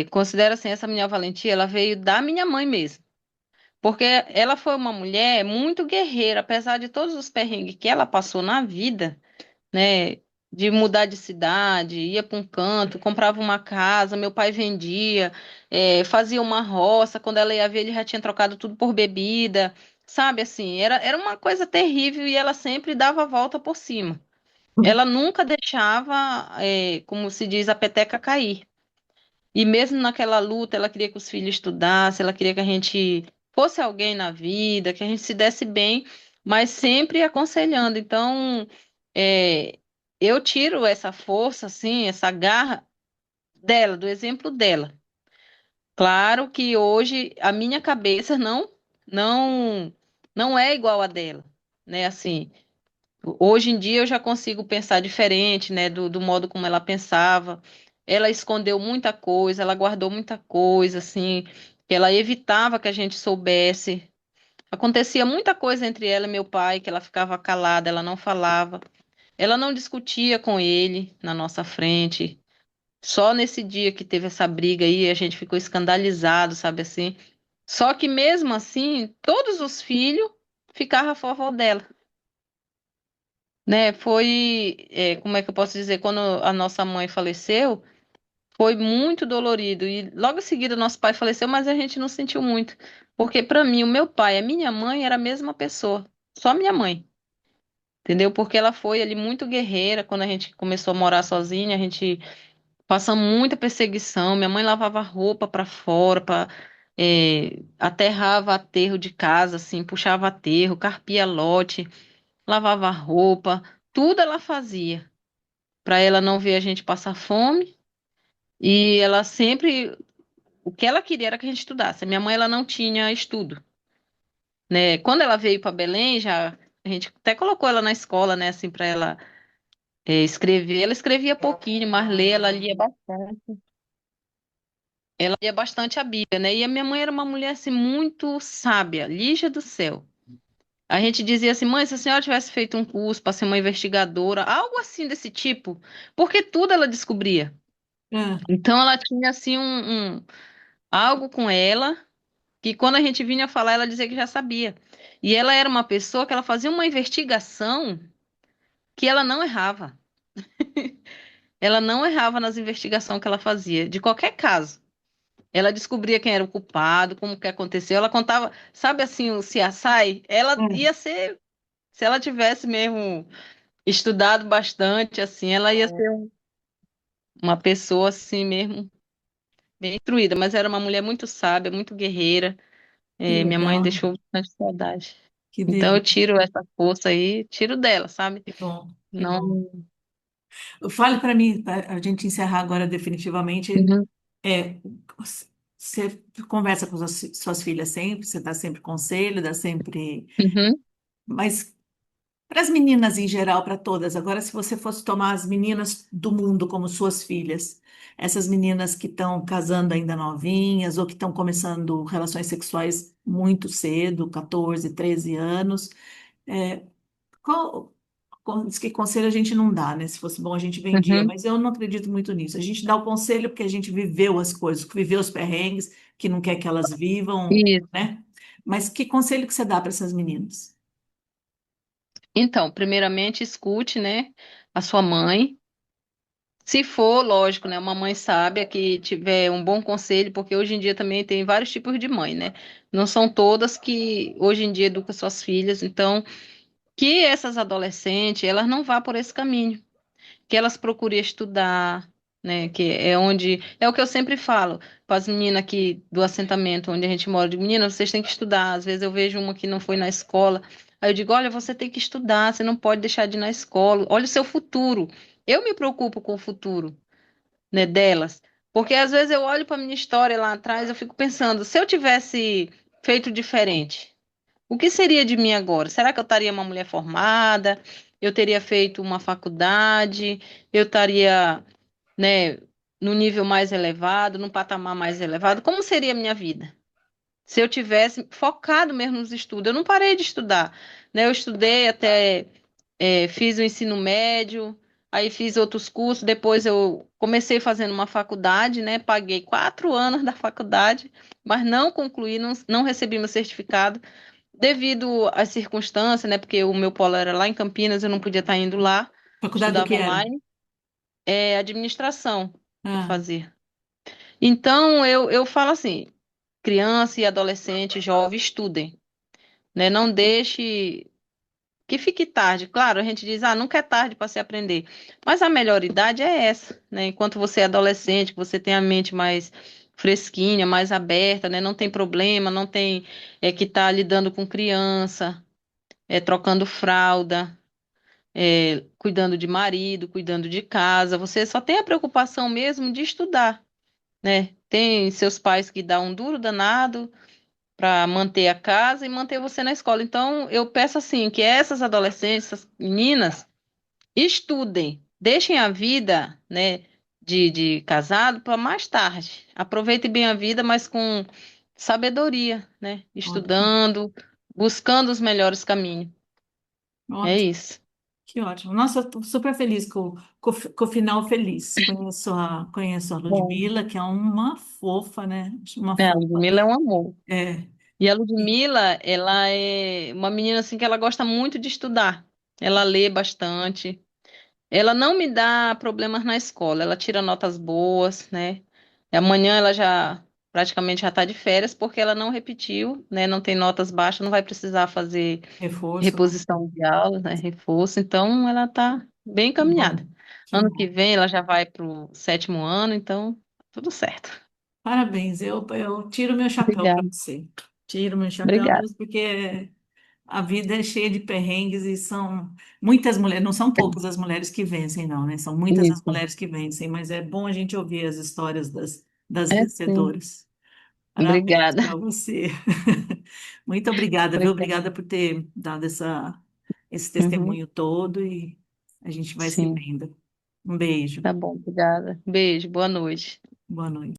considero assim, essa minha valentia, ela veio da minha mãe mesmo. Porque ela foi uma mulher muito guerreira, apesar de todos os perrengues que ela passou na vida, né? De mudar de cidade, ia para um canto, comprava uma casa, meu pai vendia, fazia uma roça, quando ela ia ver, ele já tinha trocado tudo por bebida, sabe assim, era uma coisa terrível e ela sempre dava a volta por cima. Ela nunca deixava, como se diz, a peteca cair. E mesmo naquela luta, ela queria que os filhos estudassem, ela queria que a gente fosse alguém na vida, que a gente se desse bem, mas sempre aconselhando. Então, é, eu tiro essa força, assim, essa garra dela, do exemplo dela. Claro que hoje a minha cabeça não, não é igual a dela, né? Assim, hoje em dia eu já consigo pensar diferente, né, do modo como ela pensava. Ela escondeu muita coisa, ela guardou muita coisa, assim, que ela evitava que a gente soubesse. Acontecia muita coisa entre ela e meu pai, que ela ficava calada, ela não falava. Ela não discutia com ele na nossa frente. Só nesse dia que teve essa briga aí, a gente ficou escandalizado, sabe assim? Só que mesmo assim, todos os filhos ficavam a favor dela. Né? Como é que eu posso dizer, quando a nossa mãe faleceu, foi muito dolorido. E logo em seguida nosso pai faleceu, mas a gente não sentiu muito. Porque para mim, o meu pai e a minha mãe era a mesma pessoa. Só minha mãe. Entendeu? Porque ela foi ali muito guerreira. Quando a gente começou a morar sozinha, a gente passamos muita perseguição. Minha mãe lavava roupa para fora, aterrava aterro de casa, assim, puxava aterro, carpia lote, lavava roupa, tudo ela fazia para ela não ver a gente passar fome. E ela sempre, o que ela queria era que a gente estudasse. A minha mãe, ela não tinha estudo, né? Quando ela veio para Belém, já a gente até colocou ela na escola, né, assim, para ela escrever. Ela escrevia pouquinho, mas ler, ela lia bastante. Ela lia bastante a Bíblia, né? E a minha mãe era uma mulher assim muito sábia, Lígia do céu. A gente dizia assim, mãe, se a senhora tivesse feito um curso para ser uma investigadora, algo assim desse tipo, porque tudo ela descobria. Ah, Então ela tinha assim algo com ela que quando a gente vinha falar, ela dizia que já sabia. E ela era uma pessoa que ela fazia uma investigação que ela não errava. Ela não errava nas investigações que ela fazia, de qualquer caso. Ela descobria quem era o culpado, como que aconteceu. Ela contava, sabe assim, o CSI? Ela ah, ia ser, se ela tivesse mesmo estudado bastante, assim, ela ia ser uma pessoa assim mesmo, bem instruída, mas era uma mulher muito sábia, muito guerreira. que Minha mãe legal, deixou bastante saudade. que Então eu delícia, tiro essa força aí, tiro dela, sabe? que bom, que Não. bom. Fale para mim, para a gente encerrar agora definitivamente. Uhum, É, você conversa com suas filhas sempre, você dá sempre conselho, dá sempre. uhum, Mas para as meninas em geral, para todas, agora se você fosse tomar as meninas do mundo como suas filhas, essas meninas que estão casando ainda novinhas ou que estão começando relações sexuais muito cedo, 14, 13 anos, é, qual, diz que conselho a gente não dá, né? Se fosse bom a gente vendia, uhum. mas eu não acredito muito nisso. A gente dá o conselho porque a gente viveu as coisas, viveu os perrengues, que não quer que elas vivam, Isso. né? Mas que conselho que você dá para essas meninas? Então, primeiramente, escute, né, a sua mãe. Se for, lógico, né, uma mãe sábia que tiver um bom conselho, porque hoje em dia também tem vários tipos de mãe, né? Não são todas que hoje em dia educam suas filhas, então que essas adolescentes, elas não vá por esse caminho, que elas procurem estudar, né, que é onde, é o que eu sempre falo para as meninas aqui do assentamento onde a gente mora, eu digo, menina, vocês têm que estudar, às vezes eu vejo uma que não foi na escola, aí eu digo, olha, você tem que estudar, você não pode deixar de ir na escola, olha o seu futuro, eu me preocupo com o futuro, né, delas. Porque às vezes eu olho para minha história lá atrás, eu fico pensando, se eu tivesse feito diferente, o que seria de mim agora? Será que eu estaria uma mulher formada? Eu teria feito uma faculdade? Eu estaria, né, no nível mais elevado, num patamar mais elevado? Como seria a minha vida? Se eu tivesse focado mesmo nos estudos, eu não parei de estudar, né? Eu estudei até fiz o ensino médio, aí fiz outros cursos, depois eu comecei fazendo uma faculdade, né? Paguei 4 anos da faculdade, mas não concluí, não recebi meu certificado, devido às circunstâncias, né? Porque o meu polo era lá em Campinas, eu não podia estar indo lá, Faculdade do estudava que era? online, administração que eu Ah, fazia. Então, eu falo assim, criança e adolescente, jovem, estudem, né? Não deixe que fique tarde. Claro, a gente diz, nunca é tarde para se aprender. Mas a melhor idade é essa, né? Enquanto você é adolescente, que você tem a mente mais fresquinha, mais aberta, né? Não tem problema, não tem que estar lidando com criança, trocando fralda, cuidando de marido, cuidando de casa. Você só tem a preocupação mesmo de estudar, né? Tem seus pais que dão um duro danado para manter a casa e manter você na escola. Então, eu peço assim que essas adolescentes, essas meninas, estudem, deixem a vida, né, de casado para mais tarde. Aproveitem bem a vida, mas com sabedoria, né? ótimo, Estudando, buscando os melhores caminhos. É ótimo, isso. que ótimo. Nossa, eu estou super feliz com o final feliz. Conheço a Bom, Ludmilla, que é uma fofa, né? Uma a fofa. Ludmilla é um amor. É, E a e Ludmilla, ela é uma menina assim que ela gosta muito de estudar. Ela lê bastante. Ela não me dá problemas na escola, ela tira notas boas, né? E amanhã ela já praticamente já está de férias porque ela não repetiu, né? Não tem notas baixas, não vai precisar fazer reforço, né? reposição de aula, né? Reforço, então ela está bem Que bom, encaminhada. que Ano que bom. vem ela já vai para o 7º ano, então tudo certo. Parabéns, eu tiro meu chapéu para Obrigada. você. Tiro meu chapéu Obrigada. mesmo, porque a vida é cheia de perrengues e são muitas mulheres, não são poucas as mulheres que vencem, não, né? São muitas as Isso. mulheres que vencem, mas é bom a gente ouvir as histórias das É sim. vencedoras. Parabéns Obrigada. para você. Muito obrigada, viu? Obrigada. Obrigada por ter dado esse Uhum. testemunho todo e a gente vai se Sim, vendo. Um beijo. tá bom, obrigada. Beijo, boa noite. Boa noite.